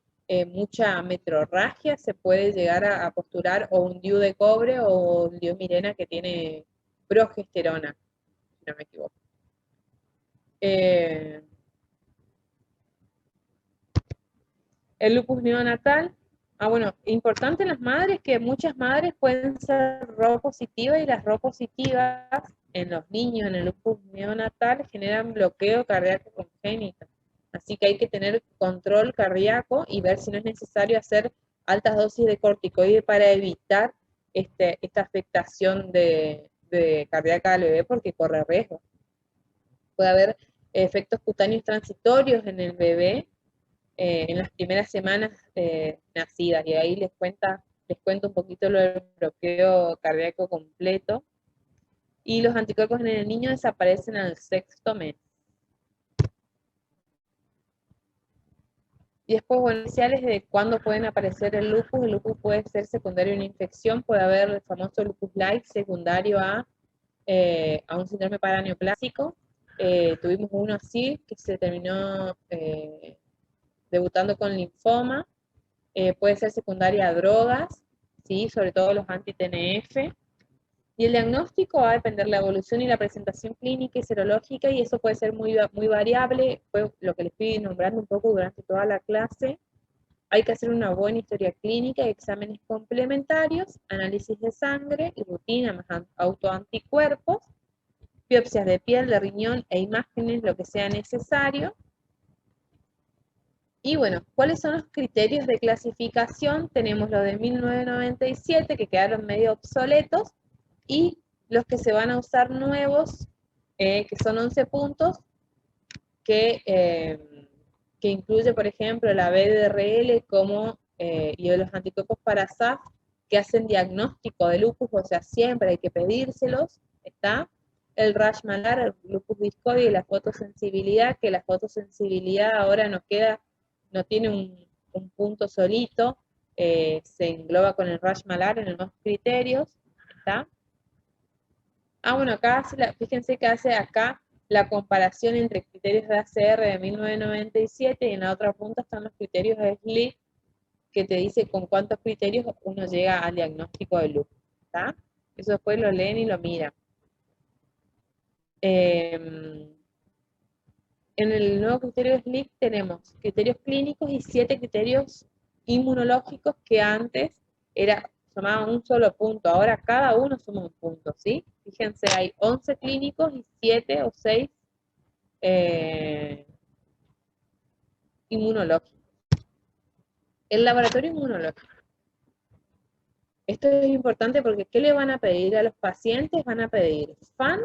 mucha metrorragia, se puede llegar a postular o un DIU de cobre o un DIU Mirena que tiene progesterona, si no me equivoco. El lupus neonatal. Bueno, importante en las madres que muchas madres pueden ser Rho positivas y las Rho positivas en los niños en el lupus neonatal generan bloqueo cardíaco congénito. Así que hay que tener control cardíaco y ver si no es necesario hacer altas dosis de corticoide para evitar esta afectación de cardíaca al bebé porque corre riesgo. Puede haber efectos cutáneos transitorios en el bebé en las primeras semanas nacidas, y ahí les cuento un poquito lo del bloqueo cardíaco completo, y los anticuerpos en el niño desaparecen al 6º mes. Y después, bueno, iniciales de cuándo pueden aparecer el lupus puede ser secundario a una infección, puede haber el famoso lupus light secundario a un síndrome paraneoplásico. Tuvimos uno así, que se terminó debutando con linfoma. Puede ser secundaria a drogas, ¿sí? Sobre todo los anti-TNF. Y el diagnóstico va a depender de la evolución y la presentación clínica y serológica, y eso puede ser muy, muy variable. Fue lo que les fui nombrando un poco durante toda la clase. Hay que hacer una buena historia clínica, exámenes complementarios, análisis de sangre y rutina más autoanticuerpos, biopsias de piel, de riñón e imágenes, lo que sea necesario. Y bueno, ¿cuáles son los criterios de clasificación? Tenemos los de 1997 que quedaron medio obsoletos y los que se van a usar nuevos, que son 11 puntos, que incluye, por ejemplo, la BDRL como, y de los anticuerpos para SAF, que hacen diagnóstico de lupus, o sea, siempre hay que pedírselos, ¿está? El rash malar, el lupus discoide y la fotosensibilidad, que la fotosensibilidad ahora no tiene un punto solito, se engloba con el rash malar en los dos criterios, ¿está? Bueno, acá, fíjense que hace acá la comparación entre criterios de ACR de 1997 y en la otra punta están los criterios de SLIC, que te dice con cuántos criterios uno llega al diagnóstico de lupus, ¿está? Eso después lo leen y lo miran. En el nuevo criterio de SLIC tenemos criterios clínicos y 7 criterios inmunológicos que antes sumaban un solo punto, ahora cada uno suma un punto, ¿sí? Fíjense, hay 11 clínicos y 7 o 6 inmunológicos. El laboratorio inmunológico. Esto es importante porque ¿qué le van a pedir a los pacientes? Van a pedir FAN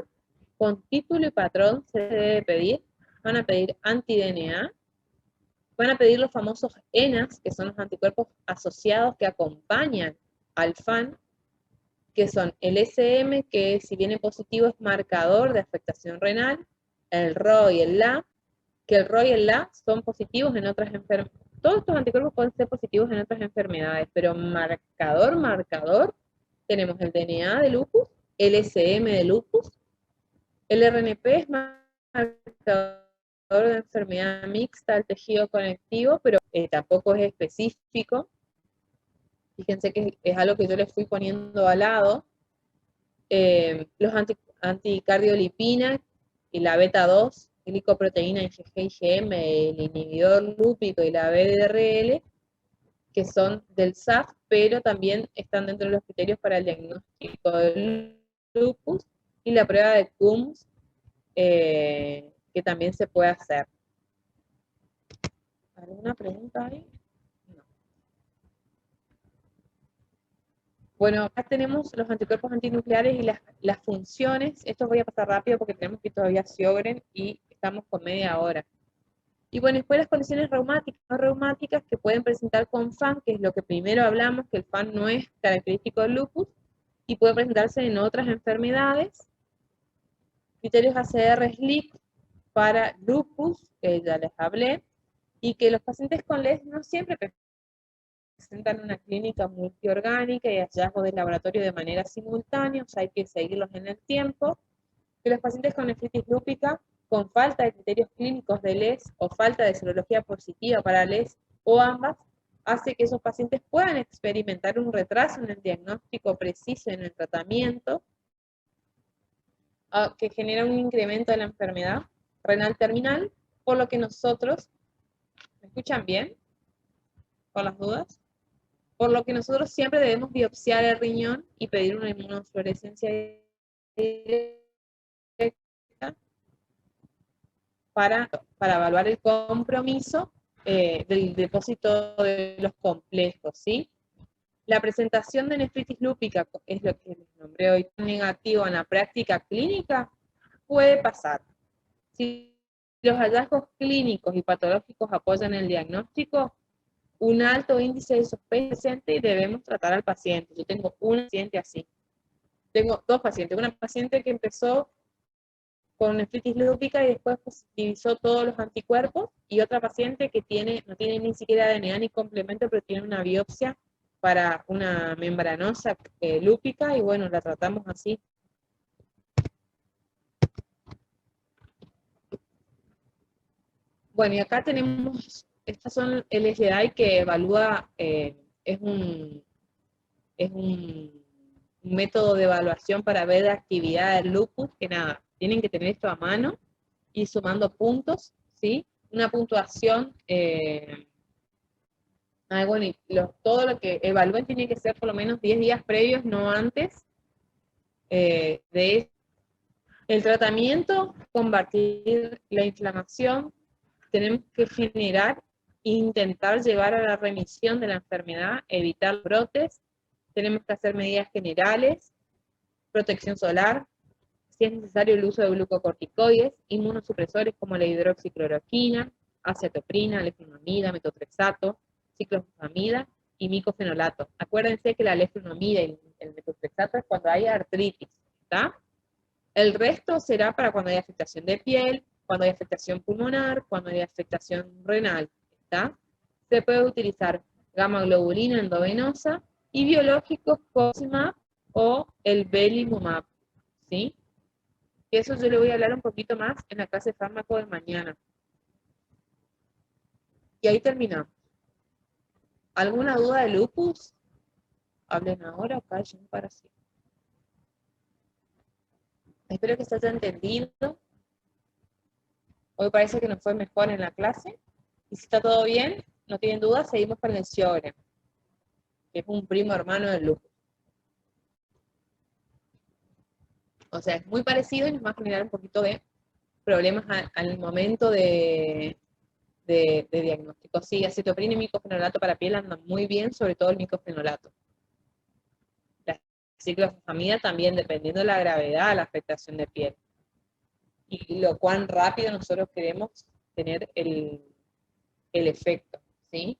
con título y patrón, se debe pedir. Van a pedir anti-DNA. Van a pedir los famosos ENAs, que son los anticuerpos asociados que acompañan al FAN, que son el SM, que si viene positivo es marcador de afectación renal, el RO y el LA, que el RO y el LA son positivos en otras enfermedades. Todos estos anticuerpos pueden ser positivos en otras enfermedades, pero marcador, tenemos el DNA de lupus, el SM de lupus, el RNP es marcador de enfermedad mixta al tejido conectivo, pero tampoco es específico. Fíjense que es algo que yo les fui poniendo al lado. Los anticardiolipina y la beta-2, glicoproteína IgG-IgM, el inhibidor lúpico y la BDRL, que son del SAF, pero también están dentro de los criterios para el diagnóstico del lupus, y la prueba de Coombs, que también se puede hacer. ¿Alguna pregunta ahí? No. Bueno, acá tenemos los anticuerpos antinucleares y las funciones. Esto voy a pasar rápido porque tenemos que todavía Sjögren y estamos con media hora. Y bueno, después las condiciones reumáticas, no reumáticas, que pueden presentar con FAN, que es lo que primero hablamos, que el FAN no es característico del lupus, y puede presentarse en otras enfermedades. Criterios ACR-SLIC para lupus, que ya les hablé, y que los pacientes con LES no siempre presentan una clínica multiorgánica y hallazgos de laboratorio de manera simultánea, o sea, hay que seguirlos en el tiempo. Que los pacientes con nefritis lúpica, con falta de criterios clínicos de LES o falta de serología positiva para LES o ambas, hace que esos pacientes puedan experimentar un retraso en el diagnóstico preciso en el tratamiento, que genera un incremento de la enfermedad renal terminal, por lo que nosotros, ¿me escuchan bien? ¿Por las dudas? Por lo que nosotros siempre debemos biopsiar el riñón y pedir una inmunofluorescencia directa para evaluar el compromiso del depósito de los complejos, ¿sí? La presentación de nefritis lúpica, es lo que les nombré hoy, negativo en la práctica clínica, puede pasar. Si los hallazgos clínicos y patológicos apoyan el diagnóstico, un alto índice de sospecha presente y debemos tratar al paciente. Yo tengo un paciente así. Tengo dos pacientes. Una paciente que empezó con nefritis lúpica y después positivizó todos los anticuerpos, y otra paciente que no tiene ni siquiera DNA ni complemento, pero tiene una biopsia para una membranosa lúpica, y bueno, la tratamos así. Bueno, y acá tenemos, estas son el SLI que evalúa, es un método de evaluación para ver la actividad del lupus, que nada, tienen que tener esto a mano, y sumando puntos, ¿sí? Una puntuación, bueno, y todo lo que evalúen tiene que ser por lo menos 10 días previos, no antes de el tratamiento, combatir la inflamación. Tenemos que generar e intentar llevar a la remisión de la enfermedad, evitar brotes. Tenemos que hacer medidas generales, protección solar, si es necesario el uso de glucocorticoides, inmunosupresores como la hidroxicloroquina, acetoprina, leflunomida, metotrexato, ciclofosfamida y micofenolato. Acuérdense que la leflunomida y el metotrexato es cuando hay artritis, ¿está? El resto será para cuando hay afectación de piel, cuando hay afectación pulmonar, cuando hay afectación renal, ¿está? Se puede utilizar gamma globulina endovenosa y biológicos COSIMAB o el belimumab, ¿sí? Y eso yo le voy a hablar un poquito más en la clase de fármaco de mañana. Y ahí terminamos. ¿Alguna duda de lupus? Hablen ahora o callen para siempre. Espero que se haya entendido. Hoy parece que nos fue mejor en la clase. Y si está todo bien, no tienen dudas, seguimos con el Sjögren, que es un primo hermano del lupus. O sea, es muy parecido y nos va a generar un poquito de problemas al momento de diagnóstico. Sí, acetoprina y micofenolato para piel andan muy bien, sobre todo el micofenolato. La ciclofosfamida también, dependiendo de la gravedad de la afectación de piel. Y lo cuán rápido nosotros queremos tener el efecto, ¿sí?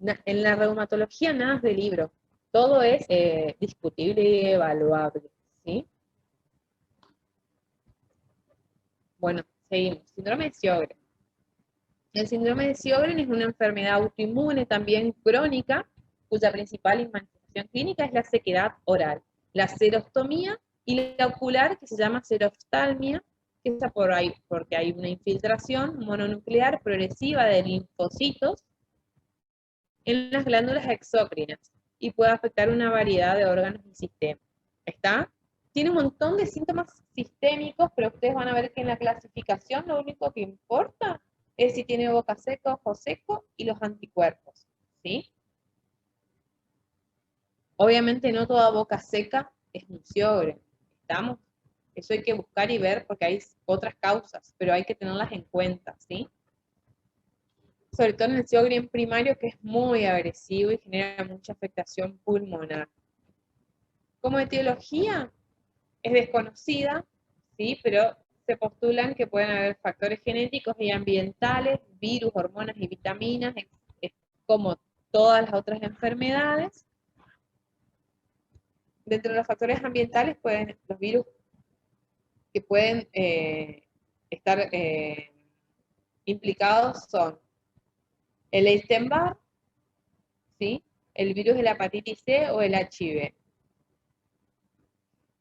En la reumatología nada es de libro, todo es discutible y evaluable, ¿sí? Bueno, seguimos. Síndrome de Sjögren. El síndrome de Sjögren es una enfermedad autoinmune también crónica, cuya principal manifestación clínica es la sequedad oral, la xerostomía y la ocular, que se llama xeroftalmia, que es por ahí, porque hay una infiltración mononuclear progresiva de linfocitos en las glándulas exócrinas y puede afectar una variedad de órganos y sistemas. ¿Está? Tiene un montón de síntomas sistémicos, pero ustedes van a ver que en la clasificación lo único que importa es si tiene boca seca, ojo seco y los anticuerpos, ¿sí? Obviamente no toda boca seca es un Sjögren, ¿estamos? Eso hay que buscar y ver porque hay otras causas, pero hay que tenerlas en cuenta, ¿sí? Sobre todo en el Sjögren primario, que es muy agresivo y genera mucha afectación pulmonar. Como etiología, es desconocida, ¿sí? Pero se postulan que pueden haber factores genéticos y ambientales, virus, hormonas y vitaminas, como todas las otras enfermedades. Dentro de los factores ambientales, los virus que pueden estar implicados son el Epstein-Barr, ¿sí? El virus de la hepatitis C o el HIV.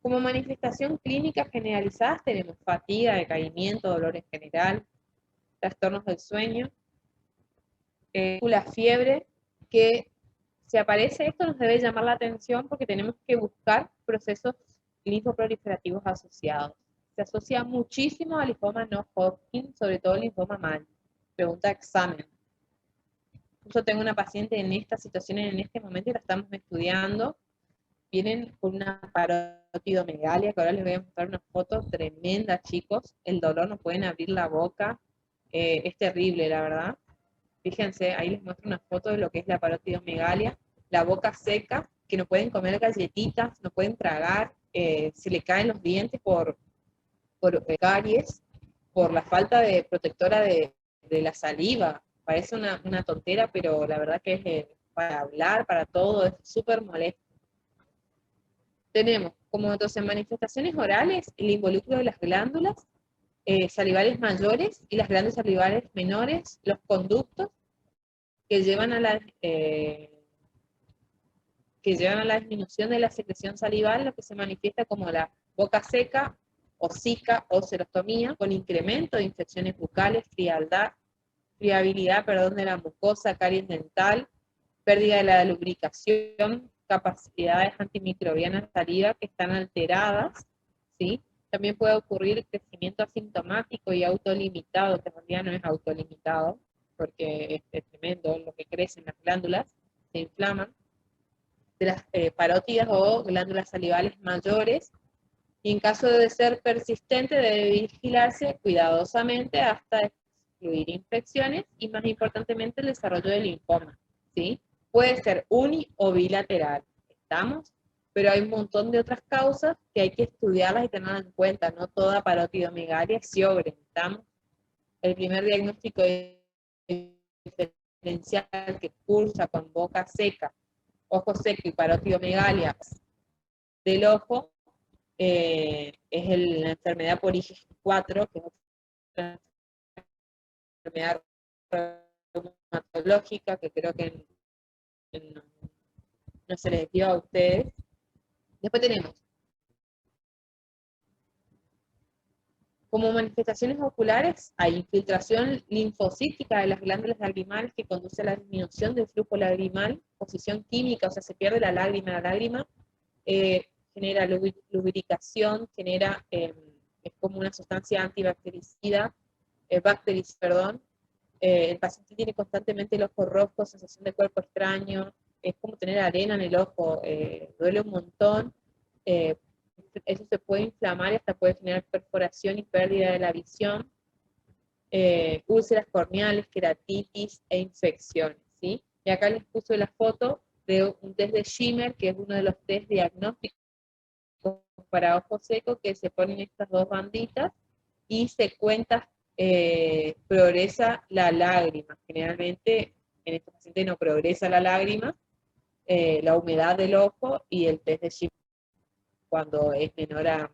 Como manifestación clínica generalizadas tenemos fatiga, decaimiento, dolor en general, trastornos del sueño, la fiebre, que si aparece esto nos debe llamar la atención porque tenemos que buscar procesos linfoproliferativos asociados. Se asocia muchísimo al linfoma no Hodgkin, sobre todo el linfoma MAL. Pregunta examen. Yo tengo una paciente en esta situación en este momento y la estamos estudiando. Vienen con una parotidomegalia, que ahora les voy a mostrar una foto tremenda, chicos. El dolor, no pueden abrir la boca. Es terrible, la verdad. Fíjense, ahí les muestro una foto de lo que es la parotidomegalia. La boca seca, que no pueden comer galletitas, no pueden tragar, se le caen los dientes por caries, por la falta de protectora de la saliva. Parece una tontera, pero la verdad que es para hablar, para todo, es súper molesto. Tenemos como entonces manifestaciones orales el involucro de las glándulas salivales mayores y las glándulas salivales menores, los conductos que llevan a la disminución de la secreción salival, lo que se manifiesta como la boca seca, o zika o xerostomía, con incremento de infecciones bucales, friabilidad de la mucosa, caries dental, pérdida de la lubricación, capacidades antimicrobianas de saliva que están alteradas, ¿sí? También puede ocurrir crecimiento asintomático y autolimitado, que en realidad no es autolimitado, porque es tremendo lo que crece en las glándulas, se inflaman, de las parótidas o glándulas salivales mayores, y en caso de ser persistente debe vigilarse cuidadosamente hasta excluir infecciones y más importantemente el desarrollo del linfoma, ¿sí? Puede ser uni o bilateral, ¿estamos? Pero hay un montón de otras causas que hay que estudiarlas y tenerlas en cuenta, no toda parotidomegalia es Sjögren, ¿estamos? El primer diagnóstico diferencial que cursa con boca seca, ojo seco y parotidomegalia del ojo es la enfermedad por IG4, que es una enfermedad reumatológica que creo que no se les dio a ustedes. Después tenemos Como manifestaciones oculares, hay infiltración linfocítica de las glándulas lagrimales que conduce a la disminución del flujo lagrimal, posición química, o sea, se pierde la lágrima genera lubricación, genera, es como una sustancia antibactericida, perdón. El paciente tiene constantemente el ojo rojo, sensación de cuerpo extraño, es como tener arena en el ojo, duele un montón, eso se puede inflamar y hasta puede generar perforación y pérdida de la visión, úlceras corneales, queratitis e infecciones, ¿sí? Y acá les puse la foto de un test de Schimmer, que es uno de los test diagnósticos para ojo seco, que se ponen estas dos banditas y se cuenta, progresa la lágrima. Generalmente en este paciente no progresa la lágrima, la humedad del ojo y el test de Schimmer cuando es menor a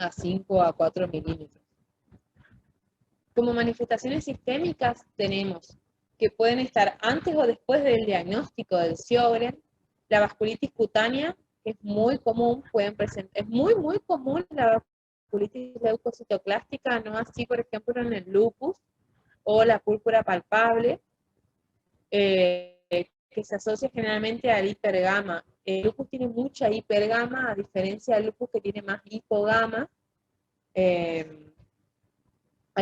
5 a 4 milímetros. Como manifestaciones sistémicas tenemos que pueden estar antes o después del diagnóstico del Sjögren, la vasculitis cutánea, que es muy común, es muy común la vasculitis leucocitoclástica, no así por ejemplo en el lupus o la púrpura palpable, que se asocia generalmente al hipergama. El lupus tiene mucha hipergama, a diferencia del lupus que tiene más hipogama. Hay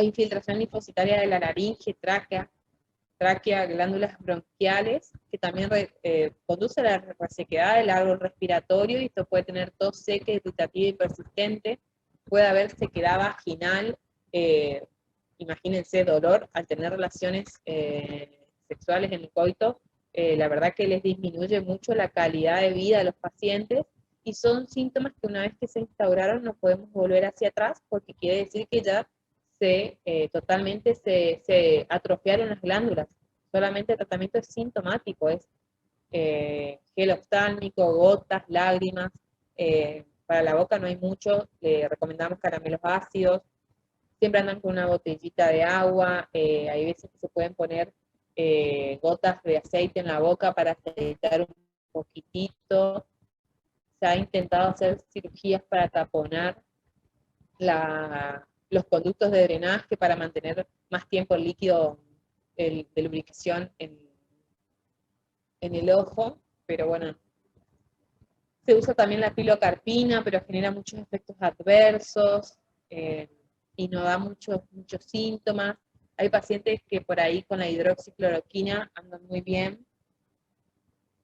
infiltración linfocitaria de la laringe, tráquea, glándulas bronquiales, que también conduce a la resequedad del árbol respiratorio, y esto puede tener tos seca, irritativa y persistente. Puede haber sequedad vaginal, imagínense dolor al tener relaciones sexuales en el coito. La verdad que les disminuye mucho la calidad de vida de los pacientes, y son síntomas que una vez que se instauraron no podemos volver hacia atrás, porque quiere decir que ya totalmente se atrofiaron las glándulas. Solamente el tratamiento es sintomático, es gel oftálmico, gotas, lágrimas. Para la boca no hay mucho, le recomendamos caramelos ácidos. Siempre andan con una botellita de agua, hay veces que se pueden poner gotas de aceite en la boca para aceitar un poquitito. Se ha intentado hacer cirugías para taponar los conductos de drenaje para mantener más tiempo el líquido de lubricación en el ojo, pero bueno, se usa también la pilocarpina, pero genera muchos efectos adversos y no da muchos síntomas. Hay pacientes que por ahí con la hidroxicloroquina andan muy bien.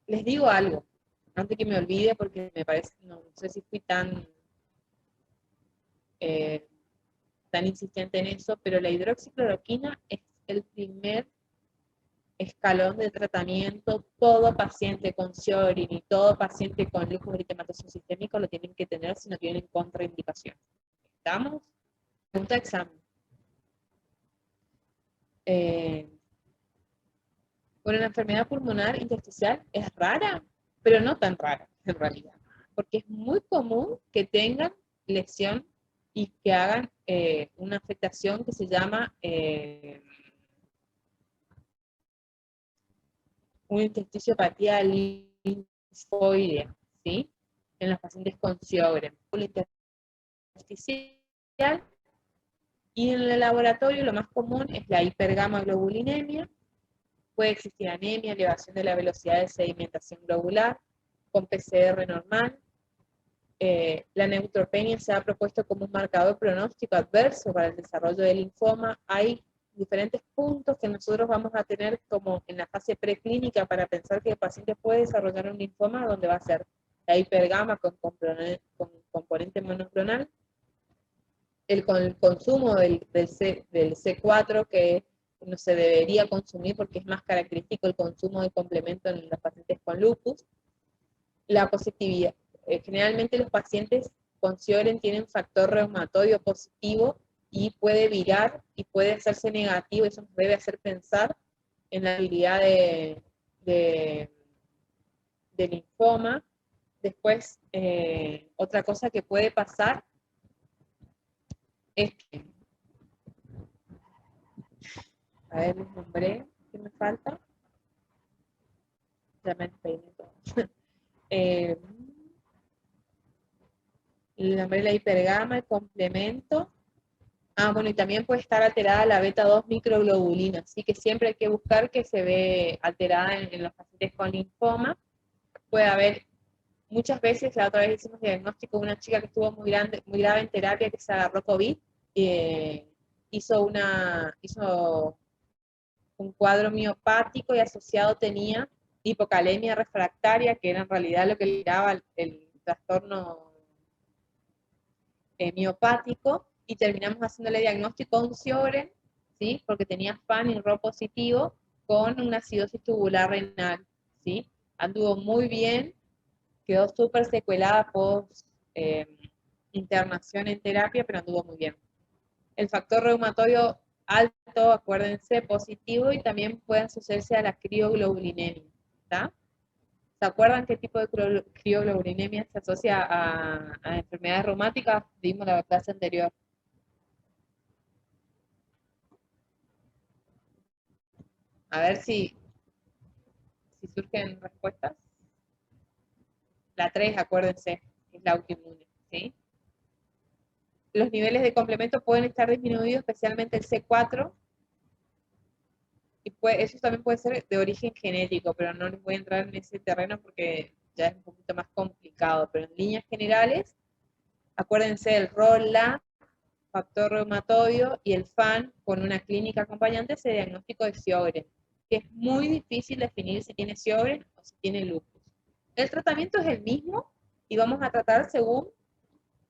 Les digo algo, antes que me olvide, porque me parece, no sé si fui tan insistente en eso, pero la hidroxicloroquina es el primer escalón de tratamiento. Todo paciente con Sjögren y todo paciente con lupus eritematoso sistémico lo tienen que tener si no tienen contraindicación. ¿Estamos? Pregunta de examen. Bueno, la enfermedad pulmonar intersticial es rara, pero no tan rara en realidad, porque es muy común que tengan lesión y que hagan una afectación que se llama una intersticiopatía linfoidea, ¿sí? En los pacientes con Sjögren. La intersticial, y en el laboratorio lo más común es la hipergamaglobulinemia. Puede existir anemia, elevación de la velocidad de sedimentación globular, con PCR normal. La neutropenia se ha propuesto como un marcador pronóstico adverso para el desarrollo del linfoma. Hay diferentes puntos que nosotros vamos a tener como en la fase preclínica para pensar que el paciente puede desarrollar un linfoma, donde va a ser la hipergama con componente monoclonal, el consumo del C4, que no se debería consumir porque es más característico el consumo de complemento en los pacientes con lupus. La positividad. Generalmente los pacientes con Sjögren tienen factor reumatoide positivo y puede virar y puede hacerse negativo. Eso nos debe hacer pensar en la habilidad de linfoma. Después, otra cosa que puede pasar es que, a ver, les nombré, ¿qué me falta? Ya me despeiné todo. la umbrella hipergama, el complemento. Bueno, y también puede estar alterada la beta-2 microglobulina, así que siempre hay que buscar que se ve alterada en los pacientes con linfoma. Puede haber, muchas veces, la otra vez hicimos diagnóstico de una chica que estuvo muy grave en terapia, que se agarró COVID, hizo un cuadro miopático y asociado tenía hipocalemia refractaria, que era en realidad lo que le daba el trastorno miopático, y terminamos haciéndole diagnóstico a un Sjögren, ¿sí? Porque tenía FAN y Rho positivo con una acidosis tubular renal, ¿sí? Anduvo muy bien, quedó súper secuelada post internación en terapia, pero anduvo muy bien. El factor reumatoide alto, acuérdense, positivo, y también puede asociarse a la crioglobulinemia, ¿está? ¿Se acuerdan qué tipo de crioglobulinemia se asocia a enfermedades reumáticas? Vimos la clase anterior. A ver si surgen respuestas. La 3, acuérdense, es la autoinmune, ¿sí? Los niveles de complemento pueden estar disminuidos, especialmente el C4, y eso también puede ser de origen genético, pero no les voy a entrar en ese terreno porque ya es un poquito más complicado, pero en líneas generales, acuérdense del ROLA, factor reumatoide, y el FAN con una clínica acompañante, ese diagnóstico de Sjögren, que es muy difícil definir si tiene Sjögren o si tiene lupus. El tratamiento es el mismo y vamos a tratar según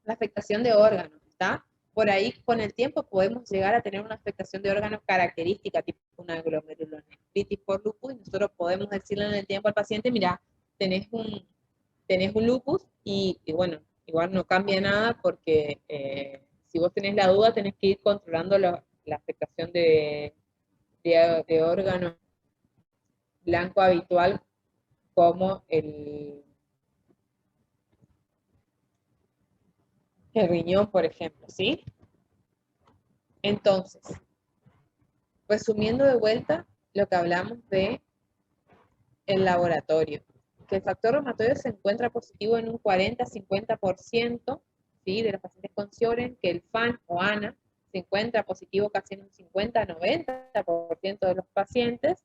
la afectación de órganos, ¿está? Por ahí, con el tiempo, podemos llegar a tener una afectación de órganos característica, tipo una glomerulonefritis por lupus, y nosotros podemos decirle en el tiempo al paciente, mira, tenés un lupus, y bueno, igual no cambia nada porque si vos tenés la duda, tenés que ir controlando la afectación de órgano blanco habitual como el riñón, por ejemplo, ¿sí? Entonces, resumiendo de vuelta lo que hablamos de el laboratorio, que el factor reumatoide se encuentra positivo en un 40-50%, ¿sí? De los pacientes con Sjögren, que el FAN o ANA se encuentra positivo casi en un 50-90% de los pacientes.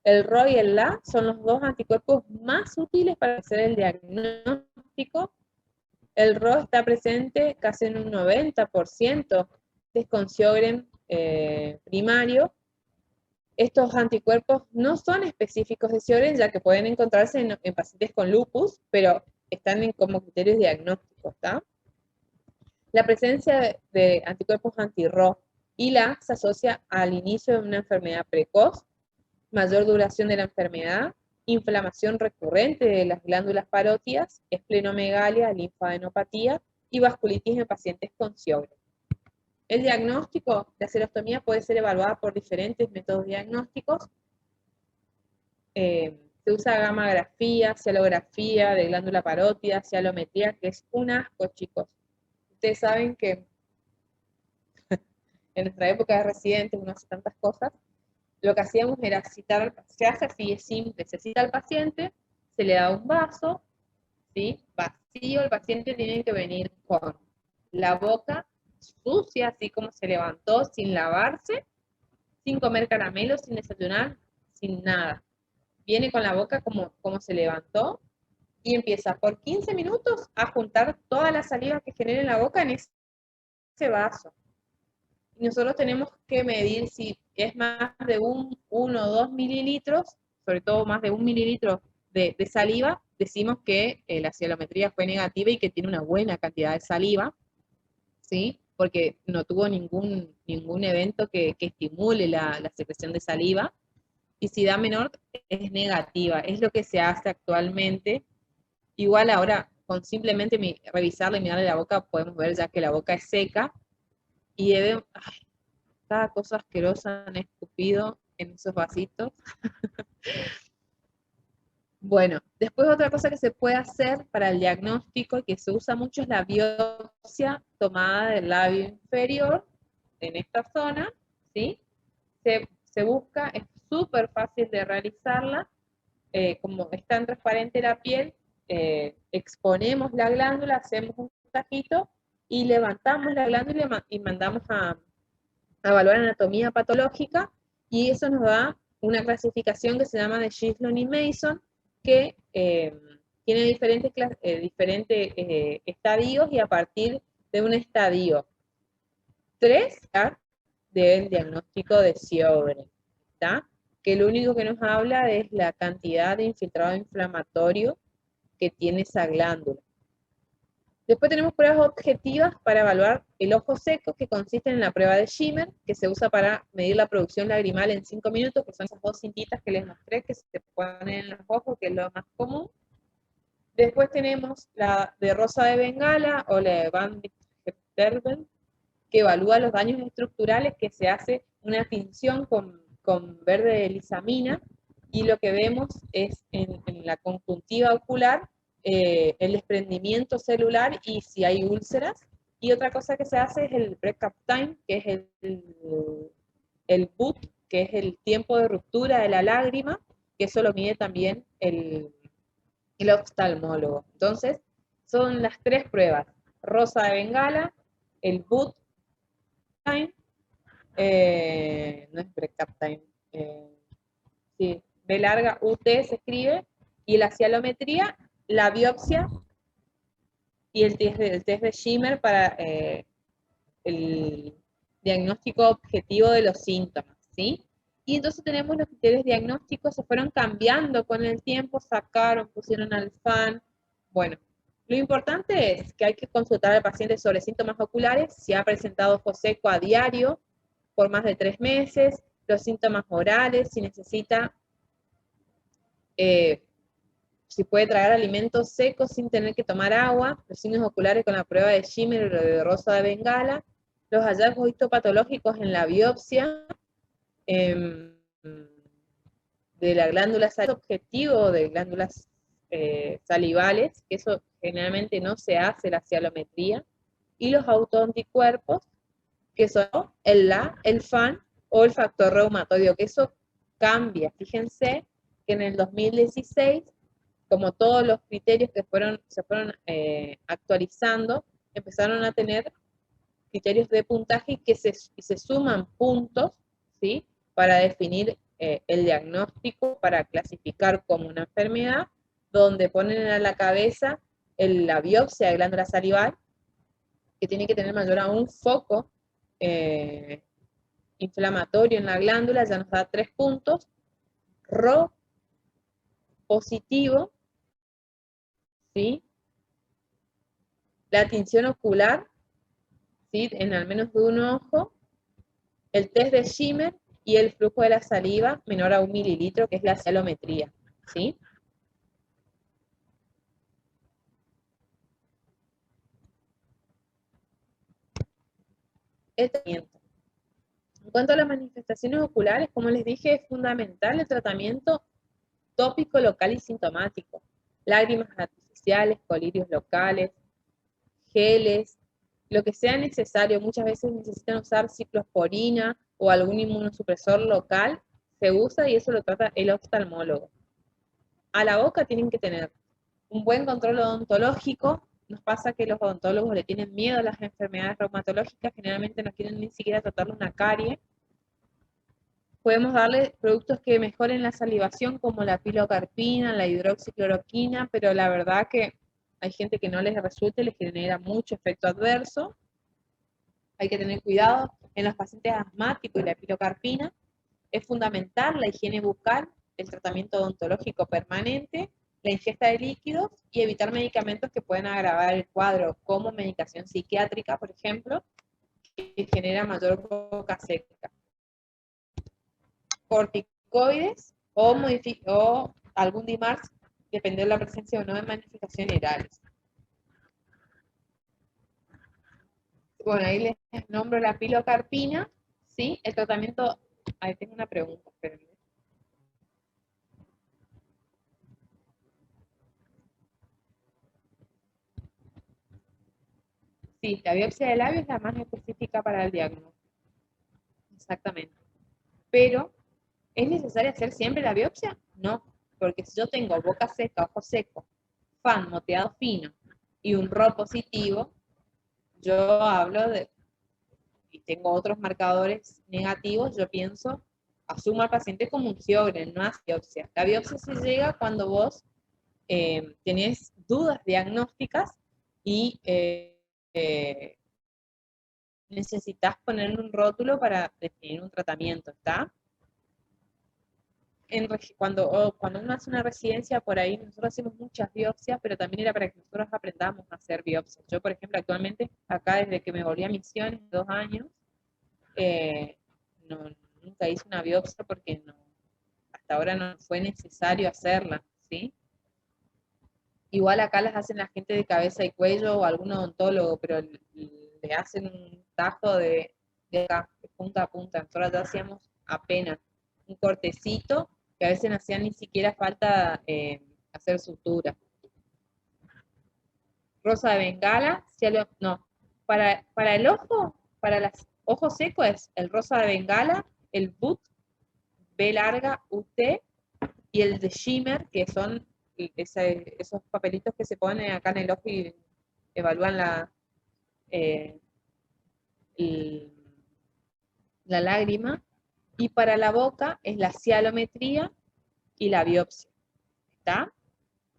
El RHO y el LA son los dos anticuerpos más útiles para hacer el diagnóstico. El RHO está presente casi en un 90% con Sjögren primario. Estos anticuerpos no son específicos de Sjögren, ya que pueden encontrarse en pacientes con lupus, pero están como criterios diagnósticos, ¿está? La presencia de anticuerpos anti-RHO y LA se asocia al inicio de una enfermedad precoz, mayor duración de la enfermedad, inflamación recurrente de las glándulas parótidas, esplenomegalia, linfadenopatía y vasculitis en pacientes con Sjögren. El diagnóstico de acerostomía puede ser evaluado por diferentes métodos diagnósticos. Se usa gammagrafía, cialografía de glándula parótida, cialometría, que es un asco, chicos. Ustedes saben que en nuestra época de residentes uno hace tantas cosas. Lo que hacíamos era citar, se hace así, es simple, se cita al paciente, se le da un vaso, ¿sí? Vacío, el paciente tiene que venir con la boca sucia, así como se levantó, sin lavarse, sin comer caramelos, sin desayunar, sin nada. Viene con la boca como se levantó y empieza por 15 minutos a juntar toda la saliva que genera en la boca en ese vaso. Y nosotros tenemos que medir si es más de 1 o 2 mililitros, sobre todo más de 1 mililitro de saliva, decimos que la cialometría fue negativa y que tiene una buena cantidad de saliva, ¿sí? Porque no tuvo ningún evento que estimule la secreción de saliva, y si da menor es negativa, es lo que se hace actualmente. Igual ahora, con simplemente revisarle y mirarle la boca, podemos ver ya que la boca es seca, y cada cosa asquerosa han escupido en esos vasitos. Bueno, después otra cosa que se puede hacer para el diagnóstico y que se usa mucho es la biopsia tomada del labio inferior, en esta zona, ¿sí? Se busca, es súper fácil de realizarla, como es tan transparente la piel, exponemos la glándula, hacemos un puntajito y levantamos la glándula y mandamos a evaluar anatomía patológica, y eso nos da una clasificación que se llama de Ghislon y Mason, que tiene diferentes estadios, y a partir de un estadio 3 del diagnóstico de Sjögren, ¿está? Que lo único que nos habla es la cantidad de infiltrado inflamatorio que tiene esa glándula. Después tenemos pruebas objetivas para evaluar el ojo seco, que consisten en la prueba de Schimmer, que se usa para medir la producción lagrimal en 5 minutos, que son esas 2 cintitas que les mostré, que se ponen en los ojos, que es lo más común. Después tenemos la de Rosa de Bengala, o la de Van Terben, que evalúa los daños estructurales, que se hace una tinción con verde de lisamina, y lo que vemos es en la conjuntiva ocular, el desprendimiento celular y si hay úlceras. Y otra cosa que se hace es el break-up time, que es el BUT, que es el tiempo de ruptura de la lágrima, que eso lo mide también el oftalmólogo. Entonces, son las 3 pruebas: Rosa de Bengala, el BUT time, no es break-up time, sí, B larga, UT se escribe, y la cialometría, la biopsia y el test de Schimmer para el diagnóstico objetivo de los síntomas, ¿sí? Y entonces tenemos los criterios diagnósticos, se fueron cambiando con el tiempo, sacaron, pusieron al FAN. Bueno, lo importante es que hay que consultar al paciente sobre síntomas oculares, si ha presentado ojo seco a diario por más de 3 meses, los síntomas orales, si necesita, si puede tragar alimentos secos sin tener que tomar agua, los signos oculares con la prueba de Schimmer o de Rosa de Bengala, los hallazgos histopatológicos en la biopsia, de la glándula salival, objetivo de glándulas salivales, que eso generalmente no se hace la cialometría, y los autoanticuerpos, que son el FAN o el factor reumatoideo, que eso cambia. Fíjense que en el 2016, como todos los criterios que se fueron actualizando, empezaron a tener criterios de puntaje y se suman puntos, ¿sí?, para definir el diagnóstico, para clasificar como una enfermedad, donde ponen a la cabeza la biopsia de glándula salival, que tiene que tener mayor a un foco inflamatorio en la glándula, ya nos da 3 puntos. RO positivo, ¿sí? La tinción ocular, ¿sí?, en al menos de un ojo, el test de Schimmer y el flujo de la saliva menor a 1 mililitro, que es la cialometría, ¿sí? El tratamiento. En cuanto a las manifestaciones oculares, como les dije, es fundamental el tratamiento tópico, local y sintomático. Lágrimas artificiales, colirios locales, geles, lo que sea necesario. Muchas veces necesitan usar ciclosporina o algún inmunosupresor local, se usa y eso lo trata el oftalmólogo. A la boca tienen que tener un buen control odontológico. Nos pasa que los odontólogos le tienen miedo a las enfermedades reumatológicas, generalmente no quieren ni siquiera tratarle una carie. Podemos darle productos que mejoren la salivación, como la pilocarpina, la hidroxicloroquina, pero la verdad que hay gente que no les resulta y les genera mucho efecto adverso. Hay que tener cuidado en los pacientes asmáticos y la pilocarpina. Es fundamental la higiene bucal, el tratamiento odontológico permanente, la ingesta de líquidos y evitar medicamentos que pueden agravar el cuadro, como medicación psiquiátrica, por ejemplo, que genera mayor boca seca. Corticoides o algún DIMARS, dependiendo de la presencia o no de manifestaciones virales. Bueno, ahí les nombro la pilocarpina, ¿sí? El tratamiento, ahí tengo una pregunta, espérenme. Sí, la biopsia de labio es la más específica para el diagnóstico. Exactamente. Pero, ¿es necesario hacer siempre la biopsia? No, porque si yo tengo boca seca, ojo seco, FAN, moteado fino y un RO positivo, yo hablo de, y tengo otros marcadores negativos, yo pienso, asumo al paciente como un Sjögren, no hace biopsia. La biopsia se llega cuando vos tenés dudas diagnósticas y necesitas ponerle un rótulo para definir un tratamiento, ¿está? Cuando uno hace una residencia por ahí, nosotros hacemos muchas biopsias, pero también era para que nosotros aprendamos a hacer biopsias. Yo, por ejemplo, actualmente, acá desde que me volví a Misiones, 2 años, eh, no, nunca hice una biopsia porque no, hasta ahora no fue necesario hacerla, ¿sí? Igual acá las hacen la gente de cabeza y cuello o algún odontólogo, pero le hacen un tajo de acá, de punta a punta. Nosotros ya hacíamos apenas un cortecito, que a veces no hacían ni siquiera falta hacer sutura. Rosa de Bengala, no, para el ojo, para los ojos secos es el rosa de Bengala, el BUT, B larga, UT, y el de Shimmer, que son esos papelitos que se ponen acá en el ojo y evalúan eh, la lágrima. Y para la boca es la cialometría y la biopsia. ¿Está?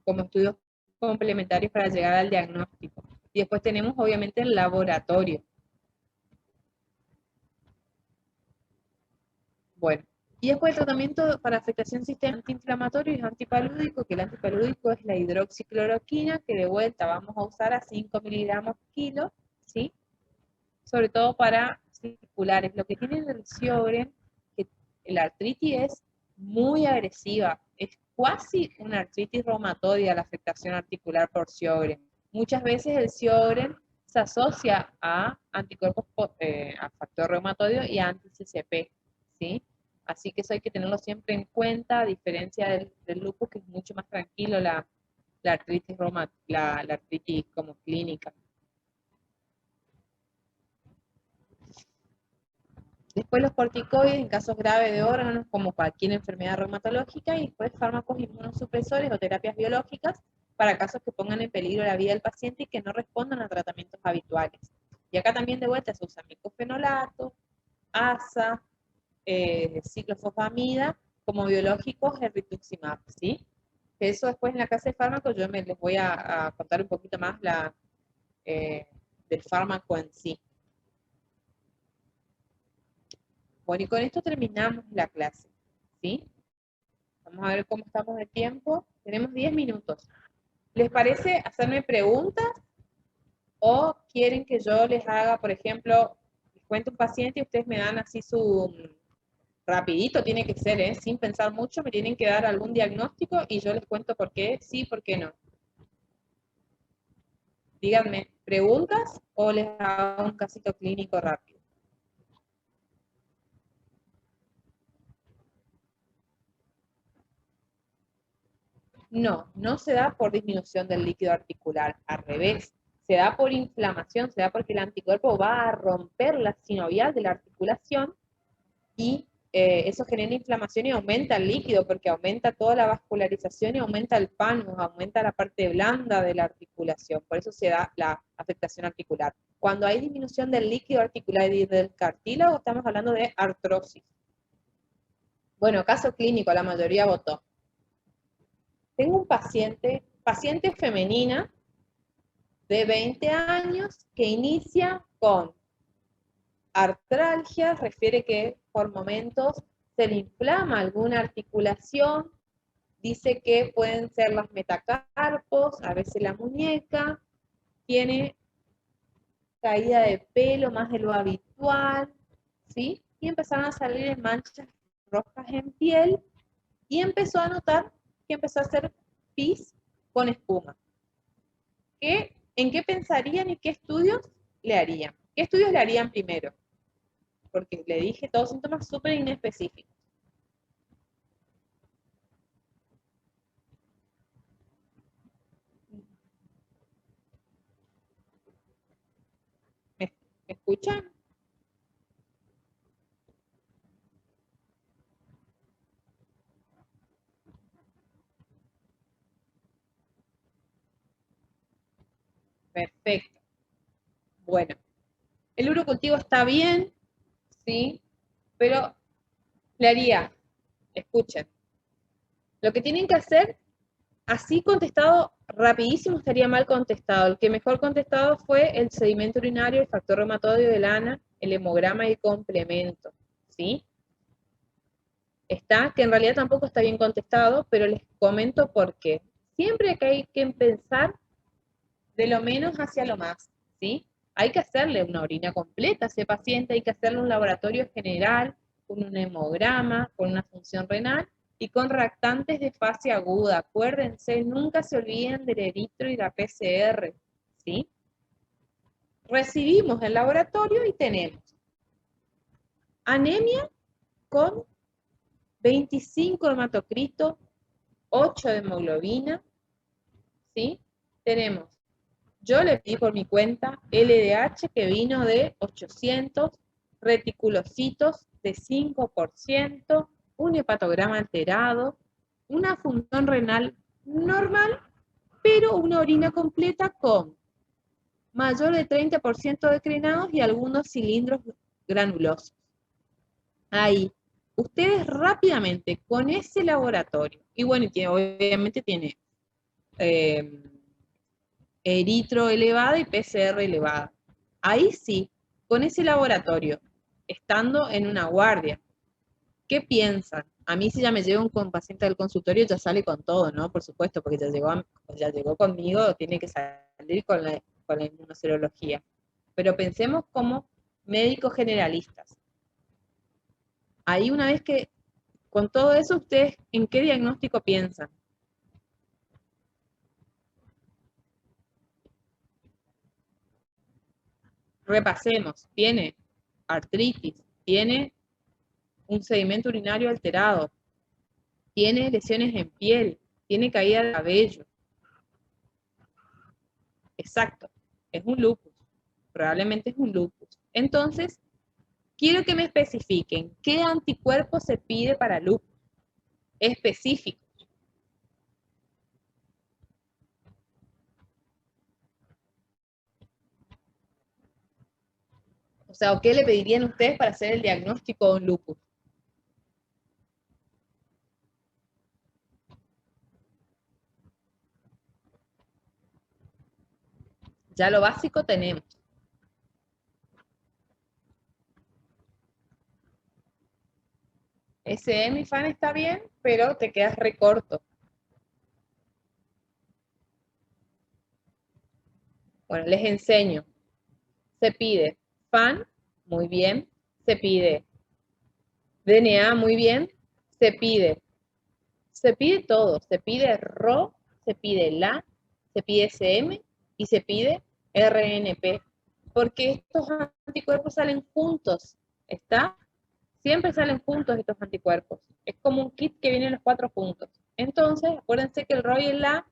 Como estudios complementarios para llegar al diagnóstico. Y después tenemos obviamente el laboratorio. Bueno, y después el tratamiento para afectación del sistema antiinflamatorio y antipalúdico, que el antipalúdico es la hidroxicloroquina, que de vuelta vamos a usar a 5 miligramos kilo, ¿sí? Sobre todo para circulares. Lo que tiene el Sjögren, que la artritis es muy agresiva, es casi una artritis reumatoidea la afectación articular por Sjögren. Muchas veces el Sjögren se asocia a anticuerpos, a factor reumatoideo y a anti-CCP, ¿sí? Así que eso hay que tenerlo siempre en cuenta, a diferencia del lupus, que es mucho más tranquilo la artritis la artritis como clínica. Después los corticoides en casos graves de órganos, como cualquier enfermedad reumatológica, y después fármacos inmunosupresores o terapias biológicas para casos que pongan en peligro la vida del paciente y que no respondan a tratamientos habituales. Y acá también de vuelta se usa micofenolato, ASA, ciclofosfamida, como biológicos el rituximab, ¿sí? Eso después en la clase de fármacos yo les voy a contar un poquito más del fármaco en sí. Bueno, y con esto terminamos la clase, ¿sí? Vamos a ver cómo estamos de tiempo. Tenemos 10 minutos. ¿Les parece hacerme preguntas o quieren que yo les haga, por ejemplo, les cuento un paciente y ustedes me dan así su rapidito, tiene que ser, sin pensar mucho, me tienen que dar algún diagnóstico y yo les cuento por qué sí, por qué no? Díganme, ¿preguntas o les hago un casito clínico rápido? No, no se da por disminución del líquido articular, al revés, se da por inflamación, se da porque el anticuerpo va a romper la sinovial de la articulación y eso genera inflamación y aumenta el líquido porque aumenta toda la vascularización y aumenta el panus, aumenta la parte blanda de la articulación, por eso se da la afectación articular. Cuando hay disminución del líquido articular y del cartílago, estamos hablando de artrosis. Bueno, caso clínico, la mayoría votó. Tengo un paciente femenina de 20 años que inicia con artralgia, refiere que por momentos se le inflama alguna articulación, dice que pueden ser las metacarpos, a veces la muñeca, tiene caída de pelo más de lo habitual, ¿sí? Y empezaron a salir manchas rojas en piel y empezó a notar que empezó a hacer pis con espuma. ¿En qué pensarían y qué estudios le harían? ¿Qué estudios le harían primero? Porque le dije todos síntomas súper inespecíficos. ¿Me escuchan? Perfecto. Bueno, el urocultivo está bien, ¿sí? Pero le haría, escuchen, lo que tienen que hacer, así contestado rapidísimo estaría mal contestado. El que mejor contestado fue el sedimento urinario, el factor reumatoideo de lana, el hemograma y el complemento, ¿sí? Está, que en realidad tampoco está bien contestado, pero les comento por qué. Siempre que hay que pensar de lo menos hacia lo más, ¿sí? Hay que hacerle una orina completa a ese paciente, hay que hacerle un laboratorio general, con un hemograma, con una función renal y con reactantes de fase aguda. Acuérdense, nunca se olviden del eritro y la PCR, ¿sí? Recibimos el laboratorio y tenemos anemia con 25 hematocrito, 8 de hemoglobina, ¿sí? Tenemos, yo le pedí por mi cuenta LDH que vino de 800, reticulocitos de 5%, un hepatograma alterado, una función renal normal, pero una orina completa con mayor de 30% de crenados y algunos cilindros granulosos. Ahí, ustedes rápidamente con ese laboratorio, y bueno, obviamente tiene eritro elevada y PCR elevada. Ahí sí, con ese laboratorio, estando en una guardia, ¿qué piensan? A mí si ya me llevo un paciente del consultorio ya sale con todo, ¿no? Por supuesto, porque ya llegó conmigo, tiene que salir con la inmunoserología. Pero pensemos como médicos generalistas. Ahí una vez que, con todo eso, ¿ustedes en qué diagnóstico piensan? Repasemos, tiene artritis, tiene un sedimento urinario alterado, tiene lesiones en piel, tiene caída de cabello. Exacto, es un lupus, probablemente es un lupus. Entonces, quiero que me especifiquen qué anticuerpo se pide para lupus específico. O sea, ¿o qué le pedirían ustedes para hacer el diagnóstico de un lupus? Ya lo básico tenemos. SM y FAN está bien, pero te quedas recorto. Bueno, les enseño. Se pide FAN, muy bien. Se pide DNA, muy bien. Se pide todo. Se pide RO, se pide LA, se pide SM y se pide RNP. Porque estos anticuerpos salen juntos, ¿está? Siempre salen juntos estos anticuerpos. Es como un kit que viene los 4 juntos. Entonces, acuérdense que el RO y el LA,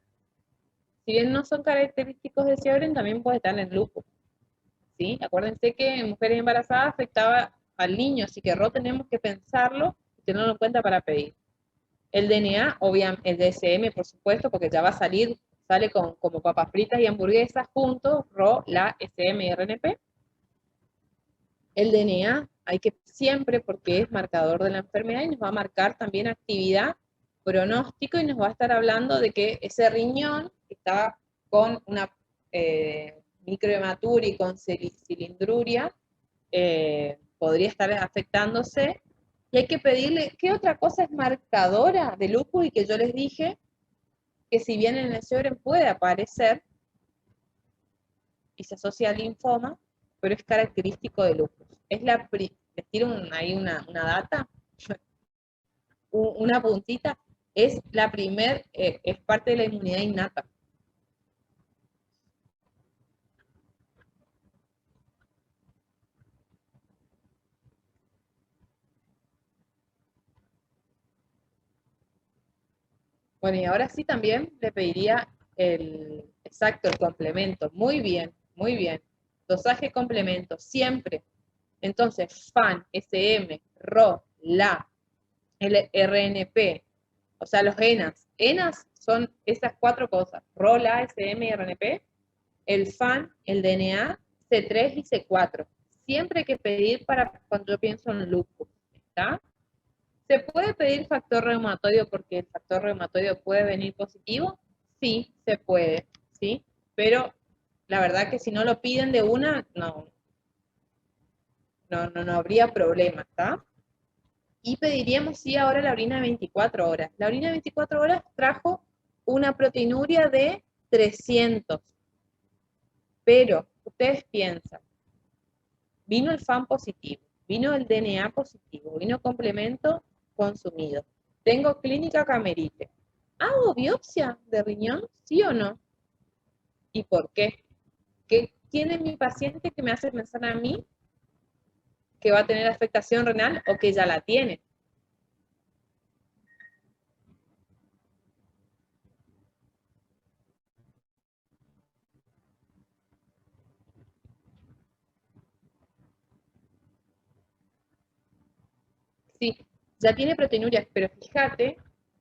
si bien no son característicos de Sjögren, también puede estar en el lupus. ¿Sí? Acuérdense que en mujeres embarazadas afectaba al niño, así que RO tenemos que pensarlo y tenerlo en cuenta para pedir. El DNA, obviamente, el DSM, por supuesto, porque ya va a salir, sale como papas fritas y hamburguesas juntos, RO, LA, SM y RNP. El DNA hay que siempre, porque es marcador de la enfermedad y nos va a marcar también actividad, pronóstico y nos va a estar hablando de que ese riñón que estaba con una microhematuria y con cilindruria podría estar afectándose. Y hay que pedirle, ¿qué otra cosa es marcadora de lupus? Y que yo les dije que si bien en el Sjögren puede aparecer y se asocia al linfoma, pero es característico de lupus. Es les tiro ahí una data, una puntita, es es parte de la inmunidad innata. Bueno, y ahora sí también le pediría el complemento. Muy bien, muy bien. Dosaje complemento, siempre. Entonces, FAN, SM, RO, LA, el RNP, o sea, los ENAS. ENAS son esas 4 cosas, RO, LA, SM y RNP. El FAN, el DNA, C3 y C4. Siempre hay que pedir para cuando yo pienso en lupus, ¿está? ¿Se puede pedir factor reumatoide porque el factor reumatoide puede venir positivo? Sí, se puede, ¿sí? Pero la verdad que si no lo piden de una, no habría problema, ¿está? Y pediríamos, sí, ahora la orina de 24 horas. La orina de 24 horas trajo una proteinuria de 300. Pero, ustedes piensan, vino el FAN positivo, vino el DNA positivo, vino complemento consumido. Tengo clínica camerite. ¿Hago biopsia de riñón? ¿Sí o no? ¿Y por qué? ¿Qué tiene mi paciente que me hace pensar a mí que va a tener afectación renal o que ya la tiene? Sí, ya tiene proteinuria, pero fíjate,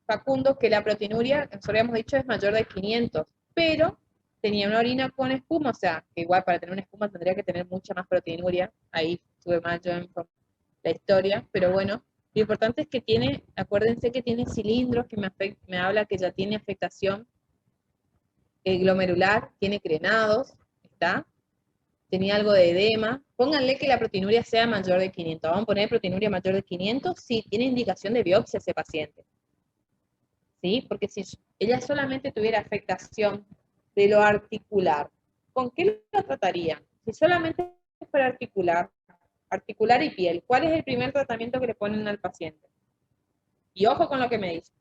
Facundo, que la proteinuria, nosotros habíamos dicho, es mayor de 500, pero tenía una orina con espuma, o sea, que igual para tener una espuma tendría que tener mucha más proteinuria, ahí estuve mal yo en la historia, pero bueno, lo importante es que tiene, acuérdense que tiene cilindros, que me habla que ya tiene afectación glomerular, tiene crenados, ¿está? Tenía algo de edema. Pónganle que la proteinuria sea mayor de 500. Vamos a poner proteinuria mayor de 500 si tiene indicación de biopsia ese paciente. ¿Sí? Porque si ella solamente tuviera afectación de lo articular, ¿con qué lo trataría? Si solamente es para articular y piel, ¿cuál es el primer tratamiento que le ponen al paciente? Y ojo con lo que me dice.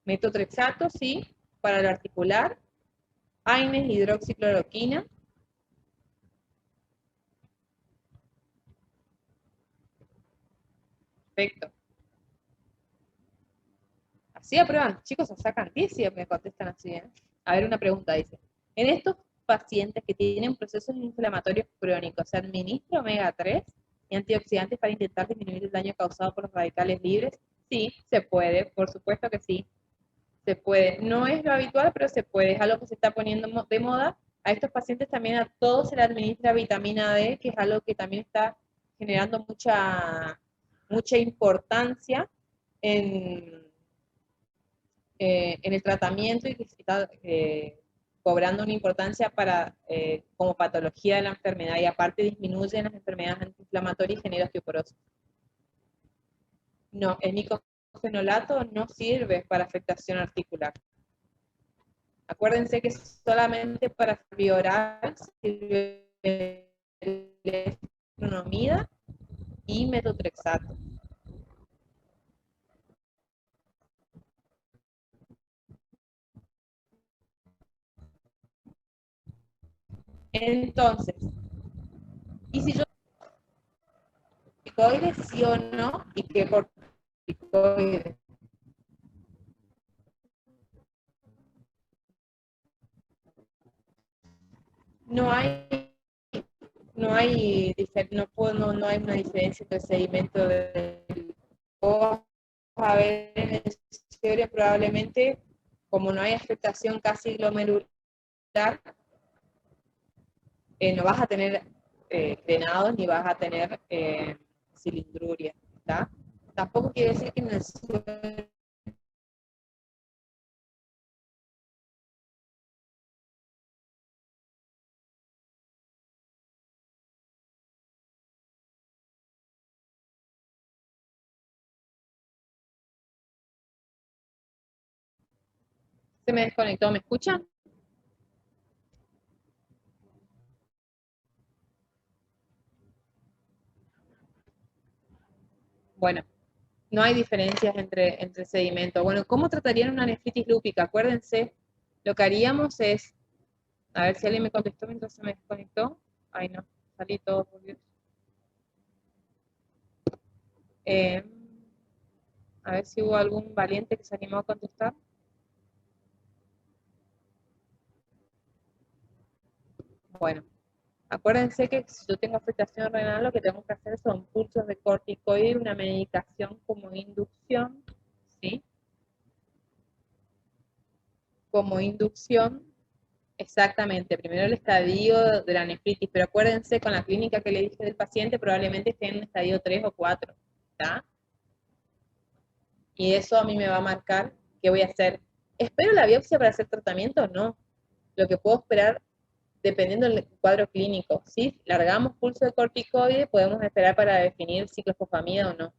Metotrexato, sí, para lo articular. AINES, hidroxicloroquina. Perfecto. Así aprueban, chicos, se sacan 10 y me contestan así, ¿eh? A ver, una pregunta dice. En estos pacientes que tienen procesos inflamatorios crónicos, ¿se administra omega 3 y antioxidantes para intentar disminuir el daño causado por los radicales libres? Sí, se puede, por supuesto que sí, se puede. No es lo habitual, pero se puede, es algo que se está poniendo de moda. A estos pacientes también a todos se les administra vitamina D, que es algo que también está generando mucha importancia en en el tratamiento y que está cobrando una importancia como patología de la enfermedad y aparte disminuye las enfermedades antiinflamatorias y genera osteoporosis. No, el micofenolato no sirve para afectación articular. Acuérdense que solamente para fiebre oral sirve efrunomida y metotrexato. Entonces, ¿y si yo corticoides sí o no? ¿Y qué corticoides? No hay, no hay, no hay una diferencia entre el sedimento del a ver en el cerebro probablemente, como no hay afectación casi glomerular, no vas a tener drenados ni vas a tener cilindruria, ¿está? Tampoco quiere decir que en el suelo se me desconectó, ¿me escuchan? Bueno, no hay diferencias entre sedimentos. Bueno, ¿cómo tratarían una nefritis lúpica? Acuérdense, lo que haríamos es, a ver si alguien me contestó mientras se me desconectó. Ay, no, salí todo, por Dios. Eh, a ver si hubo algún valiente que se animó a contestar. Bueno, Acuérdense que si yo tengo afectación renal, lo que tengo que hacer son pulsos de corticoide y una medicación como inducción, ¿sí? Como inducción, exactamente. Primero el estadio de la nefritis, pero acuérdense, con la clínica que le dije del paciente, probablemente esté en un estadio 3 o 4, ¿está? Y eso a mí me va a marcar qué voy a hacer. ¿Espero la biopsia para hacer tratamiento o no? Lo que puedo esperar dependiendo del cuadro clínico. Si largamos pulso de corticoide, podemos esperar para definir ciclofosfamida o no.